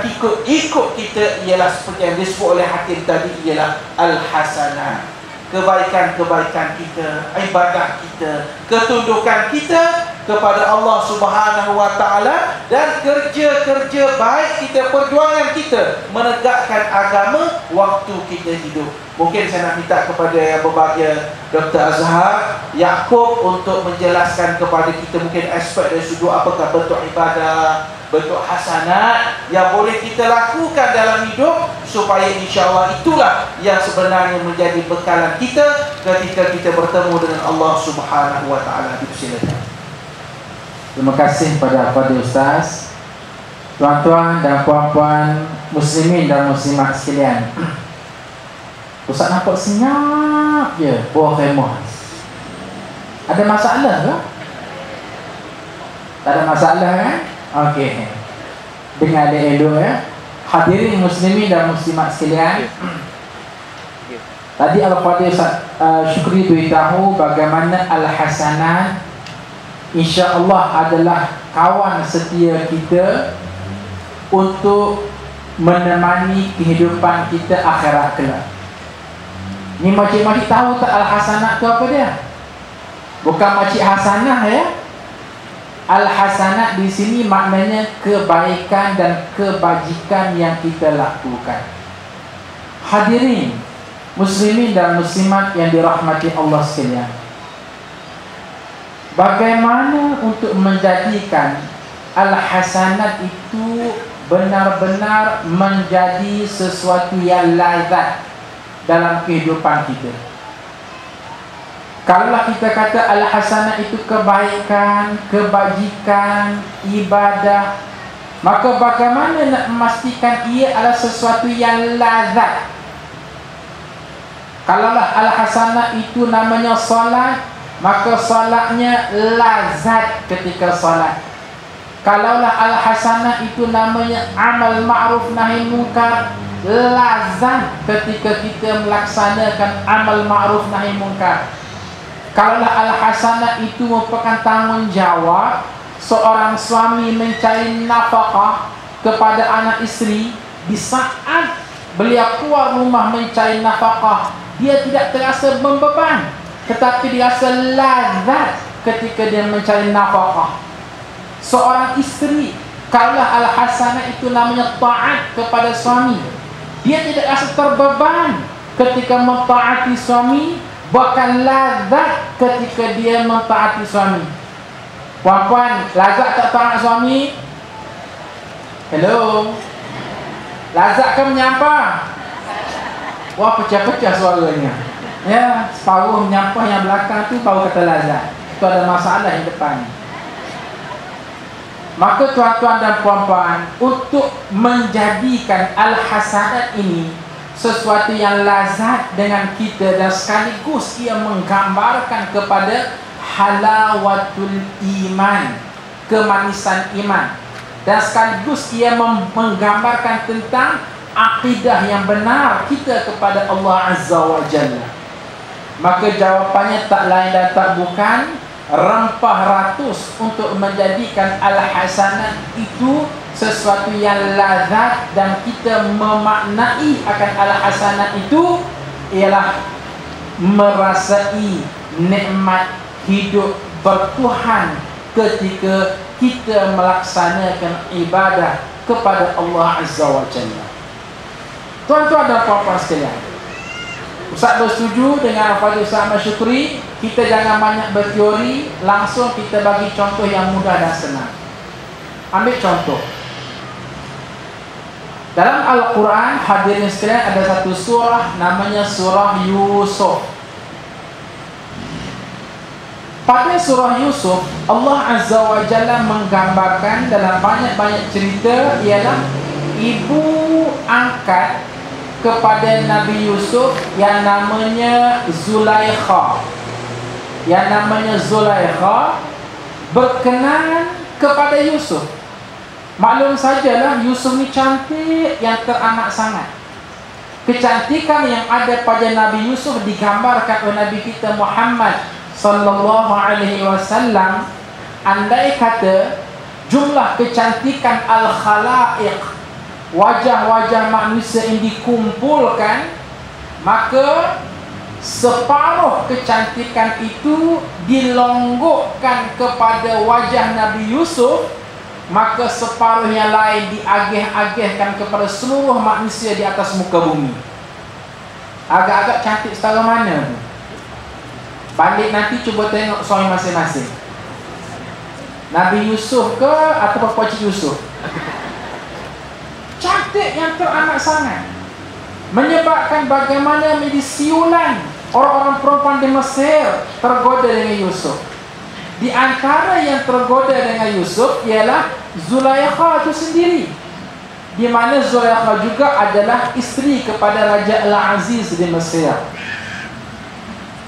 ikut kita ialah seperti yang disebut oleh Hakim tadi, ialah al-hasanah, kebaikan-kebaikan kita, ibadah kita, ketundukan kita kepada Allah Subhanahu wa taala, dan kerja-kerja baik kita, perjuangan kita menegakkan agama waktu kita hidup. Mungkin saya nak minta kepada yang berbahagia Dr. Azhar Yaakob untuk menjelaskan kepada kita mungkin aspek dari sudut apakah bentuk ibadah, bentuk hasanat yang boleh kita lakukan dalam hidup, supaya insya-Allah itulah yang sebenarnya menjadi bekalan kita ketika kita bertemu dengan Allah Subhanahu wa taala. Dipersilakan. Terima kasih kepada Ustaz. Tuan-tuan dan puan-puan muslimin dan muslimat sekalian, Ustaz nampak senyap je buah khemah. Ada masalah ke? Tak ada masalah kan? Okey. Dengar elok ya. Hadirin muslimin dan muslimat sekalian, tadi Al-Fadhil Ustaz Syukri beritahu bagaimana al-hasanat insya-Allah adalah kawan setia kita untuk menemani kehidupan kita akhirat kelak. Ni makcik-makcik tahu tak al-hasanat tu apa dia? Bukan makcik hasanah ya. Al-hasanat di sini maknanya kebaikan dan kebajikan yang kita lakukan. Hadirin muslimin dan muslimat yang dirahmati Allah sekalian, bagaimana untuk menjadikan al-hasanat itu benar-benar menjadi sesuatu yang lazat dalam kehidupan kita? Kalaulah kita kata al-hasanah itu kebaikan, kebajikan, ibadah, maka bagaimana nak memastikan ia adalah sesuatu yang lazat? Kalaulah al-hasanah itu namanya solat, maka solatnya lazat ketika solat. Kalaulah al-hasanah itu namanya amal ma'ruf nahi munkar, lazam ketika kita melaksanakan amal ma'ruf nahi munkar. Kalaulah al-hasanah itu merupakan tanggungjawab seorang suami mencari nafkah kepada anak isteri, di saat beliau keluar rumah mencari nafkah, dia tidak terasa membeban, tetapi dia rasa lazat ketika dia mencari nafkah. Seorang isteri, kalaulah al-hasanah itu namanya taat kepada suami, dia tidak rasa terbeban ketika mentaati suami, bahkan lazat ketika dia mentaati suami. Puan-puan, lazat tak taat suami? Hello? Lazat ke menyampah? Wah, pecah-pecah suaranya. Ya, separuh menyampah, yang belakang tu baru kata lazat. Itu ada masalah yang depan. Maka tuan-tuan dan puan-puan, untuk menjadikan al-hasanat ini sesuatu yang lazat dengan kita, dan sekaligus ia menggambarkan kepada halawatul iman, kemanisan iman, dan sekaligus ia menggambarkan tentang akidah yang benar kita kepada Allah Azza wa Jalla. Maka jawapannya tak lain dan tak bukan rempah ratus untuk menjadikan al-hasanat itu sesuatu yang lazat, dan kita memaknai akan al-hasanat itu ialah merasai nikmat hidup bertuhan ketika kita melaksanakan ibadah kepada Allah Azza wa Jalla. Tuan-tuan dan puan-puan sekalian, Ustaz bersetuju dengan Fadil Ustaz Ahmad Syukri. Kita jangan banyak berteori, langsung kita bagi contoh yang mudah dan senang. Ambil contoh. Dalam Al-Quran, hadirin sekalian, ada satu surah namanya surah Yusuf. Pada surah Yusuf, Allah Azza wa Jalla menggambarkan dalam banyak-banyak cerita ialah ibu angkat kepada Nabi Yusuf yang namanya Zulaikha. Yang namanya Zulaikha berkenan kepada Yusuf. Maklum sajalah Yusuf ni cantik yang teramat sangat. Kecantikan yang ada pada Nabi Yusuf digambarkan oleh Nabi kita Muhammad sallallahu alaihi wasallam. Andai kata jumlah kecantikan al-khalaiq, wajah-wajah manusia yang dikumpulkan, maka separuh kecantikan itu dilonggokkan kepada wajah Nabi Yusuf, maka separuh yang lain diagih-agihkan kepada seluruh manusia di atas muka bumi. Agak-agak cantik setara mana tu? Balik nanti cuba tengok suami masing-masing. Nabi Yusuf ke atau Pak Cik Yusuf? Cantik yang teramat sangat, menyebabkan bagaimana menjadi siulan orang-orang perempuan di Mesir tergoda dengan Yusuf. Di antara yang tergoda dengan Yusuf ialah Zulaikha itu sendiri, di mana Zulaikha juga adalah isteri kepada Raja Al-Aziz di Mesir.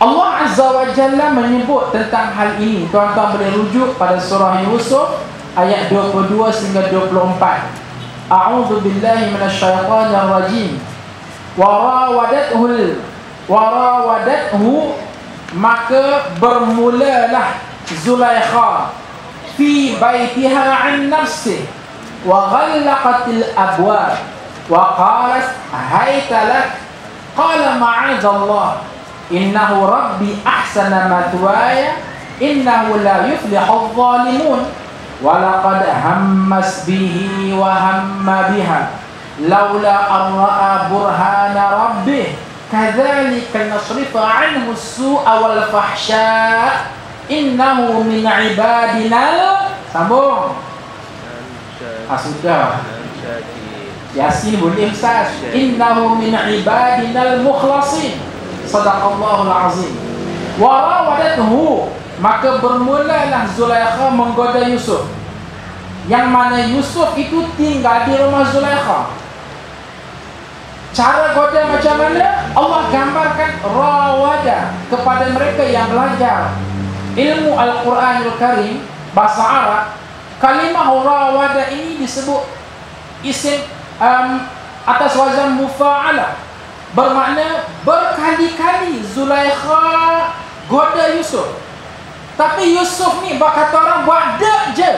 Allah Azza wa Jalla menyebut tentang hal ini. Tuan-tuan boleh rujuk pada surah Yusuf ayat 22 hingga 24. A'udzu billahi minasyaitonir rajim. Warawadathu, maka bermulalah Zulaikha fi baitiha an nafsi wa ghallaqatil abwab wa qalat hayta lak qala ma'adzallah innahu rabbi ahsana mathwaya innahu la yuflihul zalimun wa laqad hammas bihi wa hamma biha laula an ra'a burhana rabbih kadzalika nasrifa anhu as-su'a wal fahsya innahu min ibadina. Sambung. Sudah. Yasin boleh Ustaz. Innahu min ibadina al-mukhlasin. Sadaqallahul azim. Warawadathu, maka bermulalah Zulaikha menggoda Yusuf, yang mana Yusuf itu tinggal di rumah Zulaikha. Cara goda macam mana? Allah gambarkan rawada kepada mereka yang belajar ilmu Al-Quranul Karim, bahasa Arab. Kalimah rawada ini disebut isim atas wazan mufa'alah, bermakna berkali-kali Zulaikha goda Yusuf. Tapi Yusuf ni kata orang buat dek je.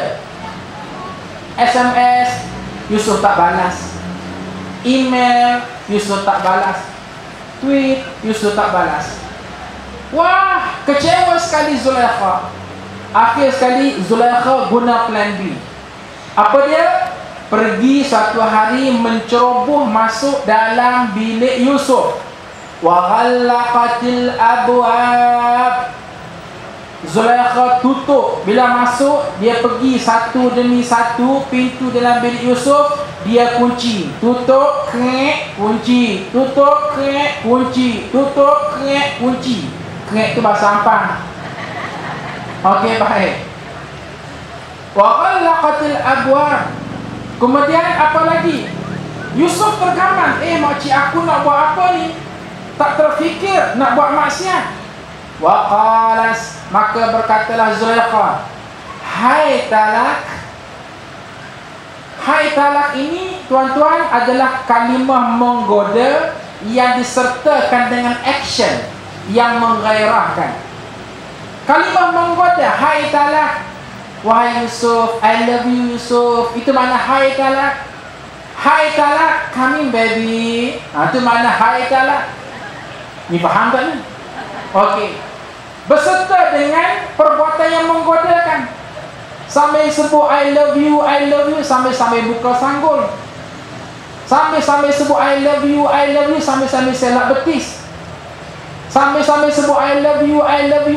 SMS Yusuf tak balas, email Yusuf tak balas, tweet Yusuf tak balas. Wah, kecewa sekali Zulaikha. Akhir sekali Zulaikha guna plan B. Apa dia? Pergi suatu hari menceroboh masuk dalam bilik Yusuf. Wa ghallaqatil abwab. Zulaikha tutup. Bila masuk, dia pergi satu demi satu pintu dalam bilik Yusuf, dia kunci. Tutup, krek, kunci. Tutup, krek, kunci. Tutup, krek, kunci. Krek tu bahasa Ampang. Okey, baik. Wa ghallaqatil abwab. Kemudian apa lagi? Yusuf tergaman, makcik aku nak buat apa ni? Tak terfikir nak buat maksiat. Wa qalas, maka berkatalah Zulaikha, hai talak. Hai talak ini, tuan-tuan, adalah kalimah menggoda yang disertakan dengan action yang menggairahkan. Kalimah menggoda, hai talak. Wahai Yusuf, I love you Yusuf. Itu makna hai talak. Hai talak, coming baby. Itu makna hai talak. Ni faham tak ni? Okey. Beserta dengan perbuatan yang menggodakan. Sambil sebut I love you, sambil buka sanggul. Sambil sebut I love you, sambil selak betis. Sambil sebut I love you,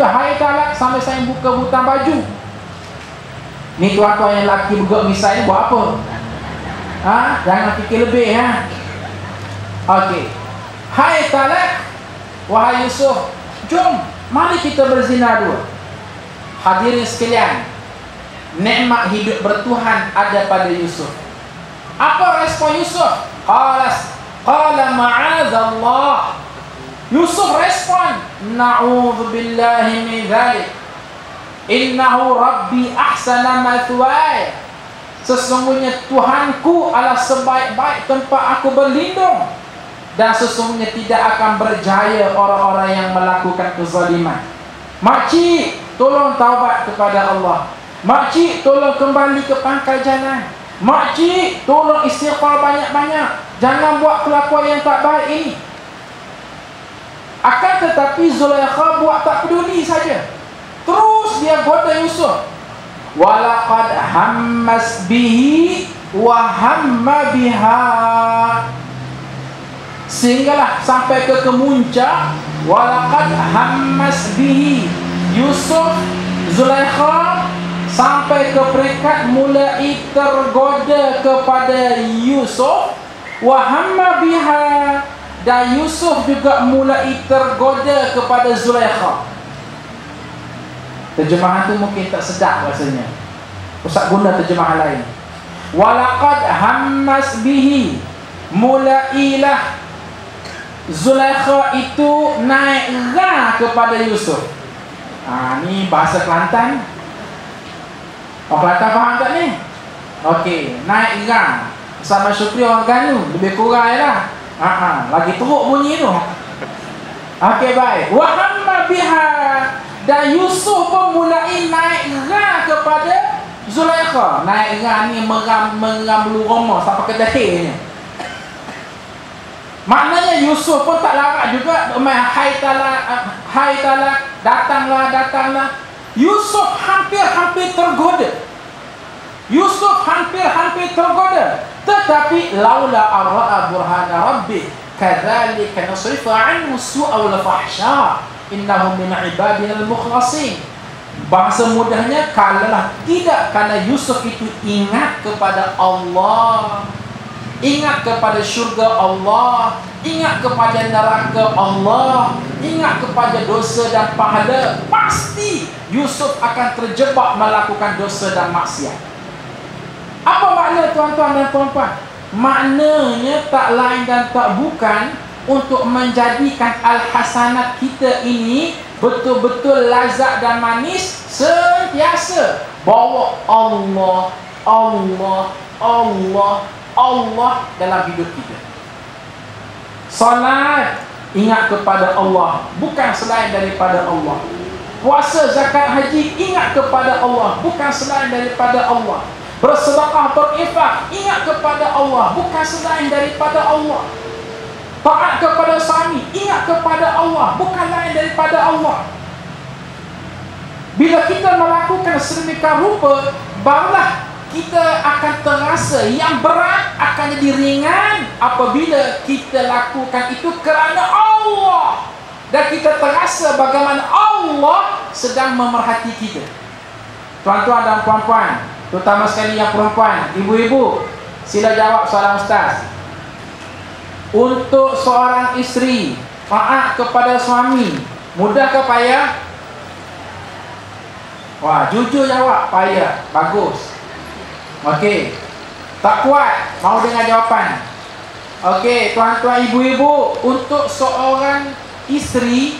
hai talak, sambil buka butang baju. Ni tuan-tuan yang lelaki bergerak misal ni buat apa? Jangan fikir lebih Okey. Hai talak, wahai Yusuf, jom mari kita berzina dua. Hadirin sekalian, nikmat hidup bertuhan ada pada Yusuf. Apa respon Yusuf? Qala ma'adzallah. Yusuf respon, na'udzubillahi min dzalik. Innahu rabbi ahsana mathwaya. Sesungguhnya Tuhanku adalah sebaik-baik tempat aku berlindung, dan sesungguhnya tidak akan berjaya orang-orang yang melakukan kezaliman. Makcik, tolong taubat kepada Allah. Makcik, tolong kembali ke pangkal jalan. Makcik, tolong istighfar banyak-banyak. Jangan buat kelakuan yang tak baik ini. Akan tetapi Zulaikha buat tak peduli saja. Terus dia goda Yusuf. Walaqad hammas bihi wa hamma biha. Sehinggalah sampai ke kemuncak. Walaqad hammas bihi. Yusuf, Zulaikha sampai ke peringkat mulai tergoda kepada Yusuf. Wa hamma biha. Dan Yusuf juga mulai tergoda kepada Zulaikha. Terjemahan tu mungkin tak sedap rasanya. Ustaz guna terjemahan lain. Walaqad hammas bihi. Mulailah Zulaikha itu naik ra kepada Yusuf. Ni bahasa Kelantan. Orang Kelantan faham tak ni? Okey, naik ra. Sama Syukri orang Ganu, lebih kurang lah. Lagi teruk bunyi tu. Okey, baik. Wa hamma biha. Dan Yusuf pun mulai naik ra kepada Zulaikha. Naik ra ni meram bulu roma sampai ke dahirnya. Maknanya Yusuf pun tak larat juga. Hai talak, datanglah. Yusuf hampir tergoda. Tetapi laula arra'a burhana rabbi kadzalika nasrifa 'anhu su'a wal fahsya. Innahu min ibadina al-mukhlasin. Bahasa mudahnya, kalaulah tidak kerana Yusuf itu ingat kepada Allah, ingat kepada syurga Allah, ingat kepada neraka Allah, ingat kepada dosa dan pahala, pasti Yusuf akan terjebak melakukan dosa dan maksiat. Apa makna tuan-tuan dan puan-puan? Maknanya tak lain dan tak bukan untuk menjadikan al-hasanat kita ini betul-betul lazat dan manis, sentiasa bawa Allah, Allah, Allah, Allah dalam hidup kita. Salat, ingat kepada Allah, bukan selain daripada Allah. Puasa, zakat, haji, ingat kepada Allah, bukan selain daripada Allah. Bersedekah, berinfak, ingat kepada Allah, bukan selain daripada Allah. Taat kepada suami, ingat kepada Allah, bukan lain daripada Allah. Bila kita melakukan sedemikian rupa, barulah kita akan terasa yang berat akan jadi ringan apabila kita lakukan itu kerana Allah. Dan kita terasa bagaimana Allah sedang memerhati kita. Tuan-tuan dan puan-puan, terutama sekali yang perempuan, ibu-ibu, sila jawab soalan ustaz. Untuk seorang isteri taat kepada suami, mudah ke payah? Wah, jujur jawab, payah. Bagus. Okey. Tak kuat, mau dengar jawapan. Okey, tuan-tuan, ibu-ibu, untuk seorang isteri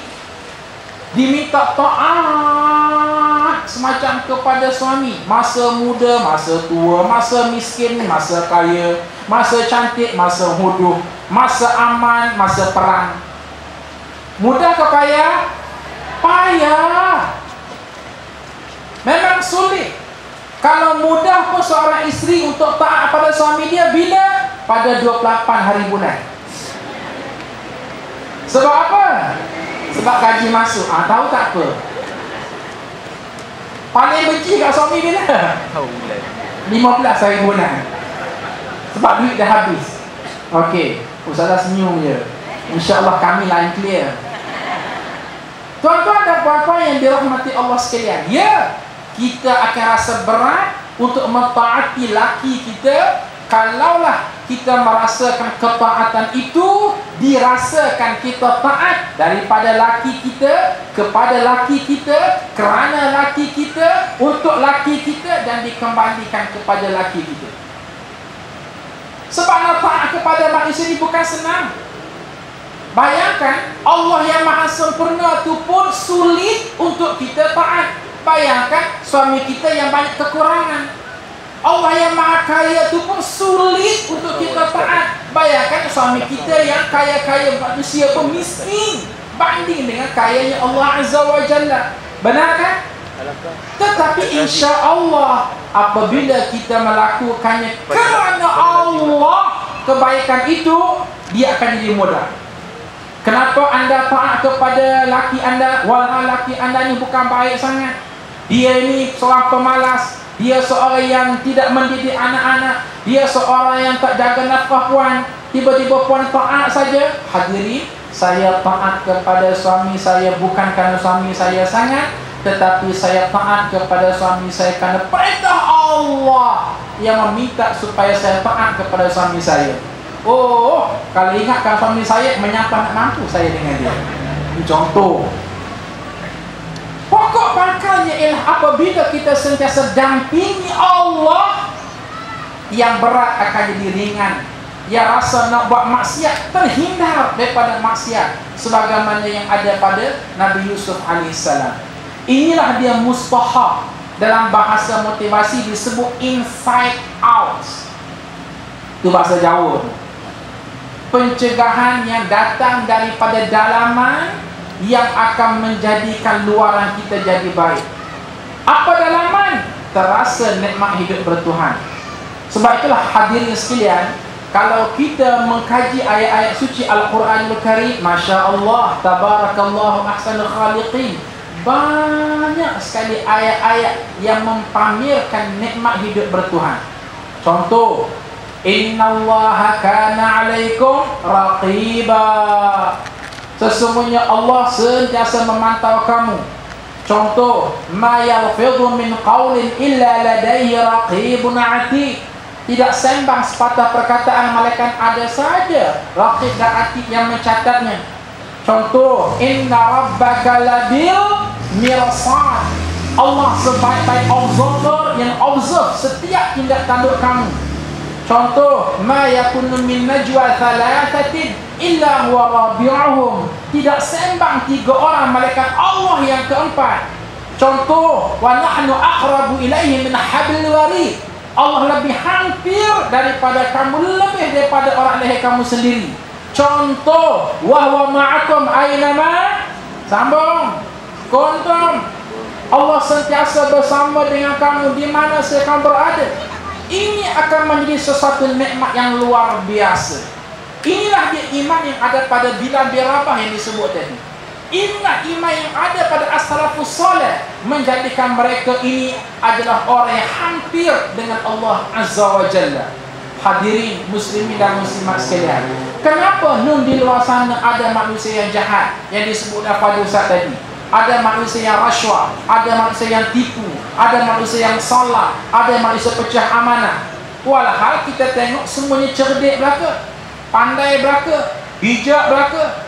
diminta taat semacam kepada suami, masa muda, masa tua, masa miskin, masa kaya, masa cantik, masa huduh, masa aman, masa perang. Mudah ke payah? Payah. Memang sulit. Kalau mudah pun seorang isteri untuk taat pada suami dia bila? Pada 28 hari bulan. Sebab apa? Sebab gaji masuk. Tahu tak apa? Paling benci kat suami bila? 15 hari bulan. Sebab duit dah habis. Okey, Ustazah senyum je. InsyaAllah kami lain clear. Tuan-tuan dan puan-puan yang dirahmati Allah sekalian, ya, kita akan rasa berat untuk mentaati laki kita kalaulah kita merasakan ketaatan itu dirasakan kita taat daripada laki kita kepada laki kita, kerana laki kita, untuk laki kita, dan dikembalikan kepada laki kita. Sebab nak taat kepada manusia ini bukan senang. Bayangkan Allah yang maha sempurna itu pun sulit untuk kita taat. Bayangkan suami kita yang banyak kekurangan. Allah yang maha kaya itu pun sulit untuk kita taat. Bayangkan suami kita yang kaya-kaya, manusia pun miskin banding dengan kayanya Allah Azza wa Jalla. Benar kan? Tetapi insya Allah apabila kita melakukannya kerana Allah, kebaikan itu dia akan jadi mudah. Kenapa anda taat kepada laki anda walau laki anda ni bukan baik sangat? Dia ini seorang pemalas, dia seorang yang tidak mendidik anak-anak, dia seorang yang tak jaga nafkah puan. Tiba-tiba puan taat saja. Hadirin, saya taat kepada suami saya bukan kerana suami saya sangat, tetapi saya taat kepada suami saya kerana perintah Allah yang meminta supaya saya taat kepada suami saya. Oh, kalau ingatkan suami saya, menyapa nak mampu saya dengan dia. Ini contoh. Pokok pangkalnya ialah apabila kita sentiasa dampingi Allah, yang berat akan jadi ringan. Yang rasa nak buat maksiat terhindar daripada maksiat, sebagaimana yang ada pada Nabi Yusuf AS. Inilah dia mustahab. Dalam bahasa motivasi disebut inside out. Itu bahasa Jawa. Pencegahan yang datang daripada dalaman yang akan menjadikan luaran kita jadi baik. Apa dalaman? Terasa nikmat hidup bertuhan. Sebab itulah hadirin sekalian, kalau kita mengkaji ayat-ayat suci Al-Quranul Karim, Masya Allah, Tabarakallahu ahsanul khaliqin, banyak sekali ayat-ayat yang mempamerkan nikmat hidup bertuhan. Contoh, Innallaha kana alaikum raqiba. Sesungguhnya Allah sentiasa memantau kamu. Contoh, ma yalfidhu min qawlin illa ladaihi raqibun atid. Tidak sembang sepatah perkataan malaikat ada saja raqib dan atid yang mencatatnya. Contoh, inna rabbaka labil mirsad. Allah sebaik-baik observer yang observe setiap tindak tanduk kamu. Contoh, ma yakunu min najwa thalathatin illa huwa rabi'uhum. Tidak sembang 3 orang malaikat Allah yang keempat. Contoh, wa nahnu aqrabu ilaihi min hablil warid. Allah lebih hampir daripada kamu, lebih daripada orang leher kamu sendiri. Contoh, wa huwa ma'akum aynama. Sambung. Kuntum. Allah sentiasa bersama dengan kamu di mana saja kamu berada. Ini akan menjadi sesuatu nikmat yang luar biasa. Inilah dia iman yang ada pada Bilal bin Rabah yang disebut tadi. Inilah iman yang ada pada as-salafus salih, menjadikan mereka ini adalah orang yang hampir dengan Allah Azza wa Jalla. Hadirin muslimin dan muslimat sekalian, kenapa nun di luar sana ada manusia yang jahat yang disebut pada Ustaz tadi? Ada manusia yang rasuah, ada manusia yang tipu, ada manusia yang salah, ada manusia pecah amanah. Walhal kita tengok semuanya cerdik belaka, pandai belaka, bijak belaka.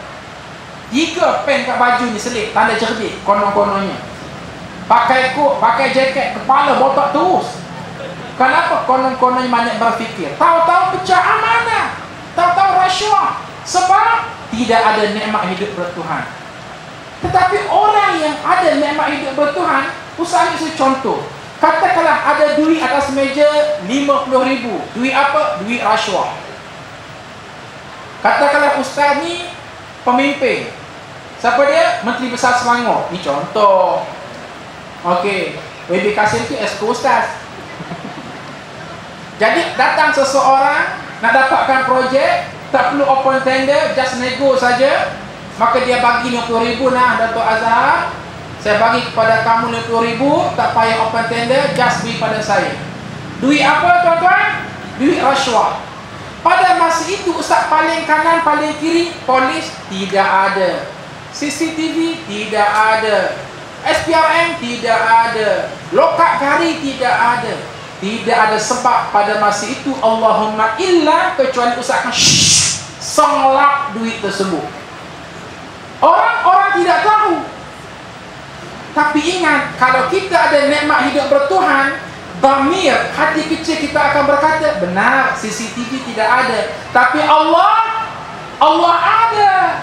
3 pen kat baju ni selit, tanda cerdik konon-kononnya. Pakai kot, pakai jaket, kepala botak terus. Kenapa? Konon-kononnya banyak berfikir. Tahu-tahu pecah amanah, tahu-tahu rasuah. Sebab tidak ada nikmat hidup bertuhan. Tetapi orang yang ada nikmat hidup bertuhan, Ustaz ambil contoh. Katakanlah ada duit atas meja 50,000. Duit apa? Duit rasuah. Katakanlah Ustaz ni pemimpin. Siapa dia? Menteri Besar Selangor. Ni contoh. Okey, WB Kasim tu esko Ustaz. Jadi datang seseorang nak dapatkan projek, tak perlu open tender, just nego saja. Maka dia bagi 50,000 nah Dato' Azhar. Saya bagi kepada kamu 50,000, tak payah open tender, just beri pada saya. Duit apa tuan-tuan? Duit rasuah. Pada masa itu Ustaz paling kanan, paling kiri, polis tidak ada, CCTV tidak ada, SPRM tidak ada, lokat gari tidak ada. Tidak ada sebab pada masa itu Allahumma illa kecuali Ustaz akan songlap duit tersebut. Orang-orang tidak tahu. Tapi ingat, kalau kita ada nikmat hidup bertuhan, dhamir, hati kecil kita akan berkata, benar, CCTV tidak ada. Tapi Allah ada.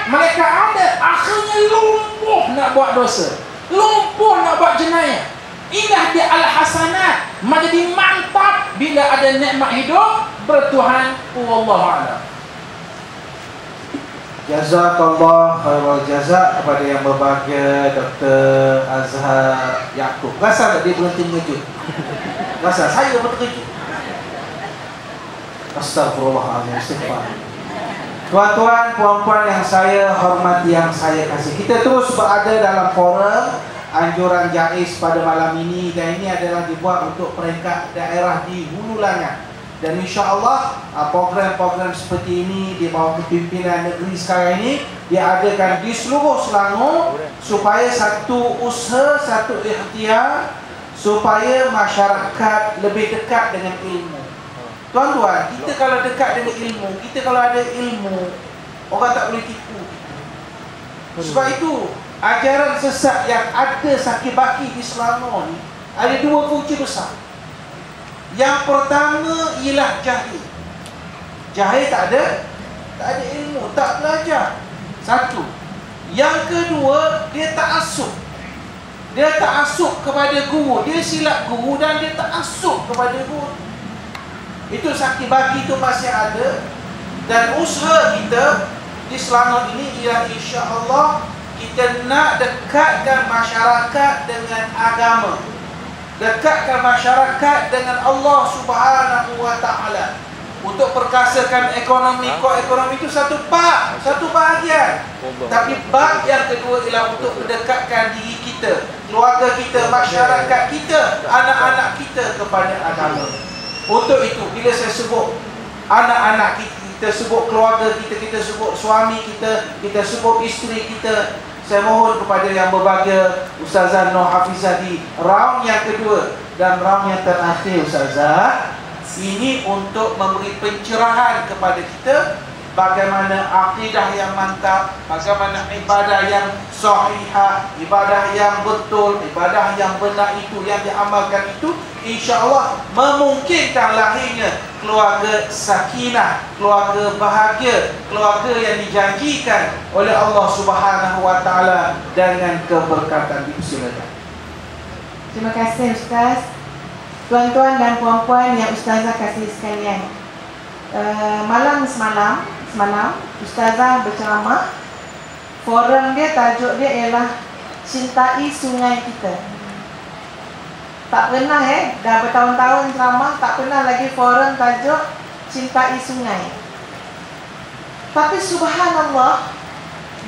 Mereka ada. Akhirnya lumpuh nak buat dosa, lumpuh nak buat jenayah. Indah dia al-hasanat, menjadi mantap bila ada nikmat hidup bertuhan. Wallahu a'lam. Jazakallah khairul jazak kepada yang berbahagia Dr. Azhar Yaakob. Rasa tak dia berhenti mengejut? Rasa saya berterkejut. Astagfirullahaladzim, istighfar. Tuan-tuan, puan-puan yang saya hormati, yang saya kasih, kita terus berada dalam forum anjuran JAIS pada malam ini, dan ini adalah dibuat untuk peringkat daerah di Hulu Langat. Dan insya-Allah program-program seperti ini di bawah kepimpinan negeri sekarang ini diadakan di seluruh Selangor supaya satu usaha, satu ikhtiar supaya masyarakat lebih dekat dengan ilmu. Tuan-tuan, kita kalau dekat dengan ilmu, kita kalau ada ilmu, orang tak boleh tipu. Sebab itu ajaran sesat yang ada sakit-baki di Selangor ni ada 2 punca besar. Yang pertama ialah jahil. Jahil tak ada ilmu, tak belajar. Satu. Yang kedua, dia tak asuh. Dia tak asuh kepada guru. Dia silap guru dan dia tak asuh kepada guru. Itu sakit bagi itu masih ada. Dan usaha kita di Selangor ini ialah insya-Allah kita nak dekatkan masyarakat dengan agama, dekatkan masyarakat dengan Allah Subhanahu wa Ta'ala. Untuk perkasakan ekonomi, ekonomi itu satu bab, satu bahagian. Tapi bab yang kedua ialah untuk mendekatkan diri kita, keluarga kita, masyarakat kita, anak-anak kita kepada agama. Untuk itu, bila saya sebut anak-anak kita sebut keluarga kita, kita sebut suami kita, kita sebut isteri kita, saya mohon kepada yang berbahagia Ustazah Noh Hafizah di round yang kedua dan round yang terakhir, Ustazah, ini untuk memberi pencerahan kepada kita bagaimana akidah yang mantap, bagaimana ibadah yang sahihah, ibadah yang betul, ibadah yang benar itu, yang diamalkan itu insya-Allah memungkinkan lahirnya keluarga sakinah, keluarga bahagia, keluarga yang dijanjikan oleh Allah Subhanahu wa taala dengan keberkatan. Dipersilakan. Terima kasih Ustaz. Tuan-tuan dan puan-puan yang Ustazah kasih sekalian, malam semalam Ustazah berceramah. Forum dia, tajuk dia ialah Cintai Sungai Kita. Tak pernah dah bertahun-tahun ceramah, tak pernah lagi forum tajuk Cintai Sungai. Tapi subhanallah,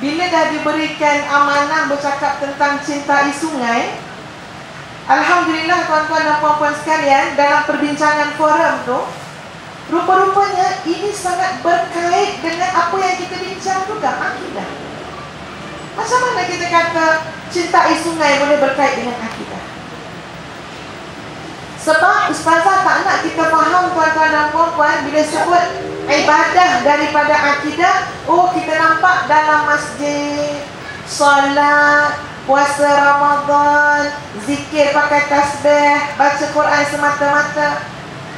bila dah diberikan amanah bercakap tentang cintai sungai, alhamdulillah tuan-tuan dan puan-puan sekalian, dalam perbincangan forum tu, rupa-rupanya ini sangat berkait dengan apa yang kita bincang juga, akidah. Macam mana kita kata cintai sungai boleh berkait dengan akidah? Sebab Ustazah tak nak kita faham tuan-tuan dan puan-puan, bila sebut ibadah daripada akidah, oh kita nampak dalam masjid, solat, puasa Ramadan, zikir pakai tasbih, baca Quran semata-mata.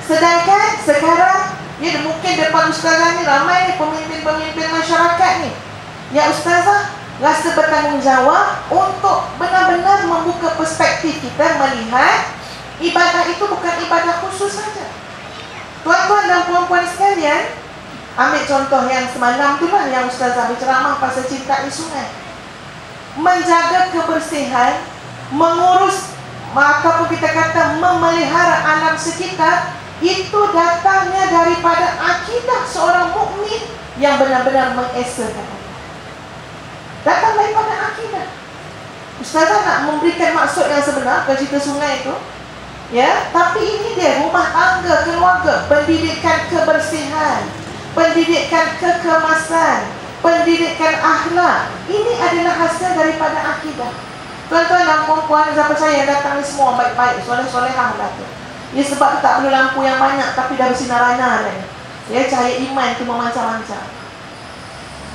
Sedangkan sekarang, ya mungkin depan Ustazah ni ramai ni pemimpin-pemimpin masyarakat ni, ya Ustazah rasa bertanggungjawab untuk benar-benar membuka perspektif kita melihat ibadah itu bukan ibadah khusus saja. Tuan-tuan dan puan-puan sekalian, ambil contoh yang semalam tu lah, yang Ustazah berceramah pasal cintai sungai. Menjaga kebersihan, mengurus, ataupun kita kata memelihara alam sekitar, itu datangnya daripada akidah seorang mukmin yang benar-benar mengesakan. Datang daripada akidah. Ustazah nak memberikan maksud yang sebenar ke cerita sungai itu, ya, tapi ini dia rumah tangga, keluarga, pendidikan kebersihan, pendidikan kekemasan, pendidikan akhlak. Ini adalah hasil daripada akidah. Tuan-tuan dan puan-puan, saya percaya datang ni semua baik-baik, soleh-solehah lah tu. Ya, sebab tak perlu lampu yang banyak, tapi dah bersinar-sinar dah. Ya, cahaya iman tu memancar-mancar.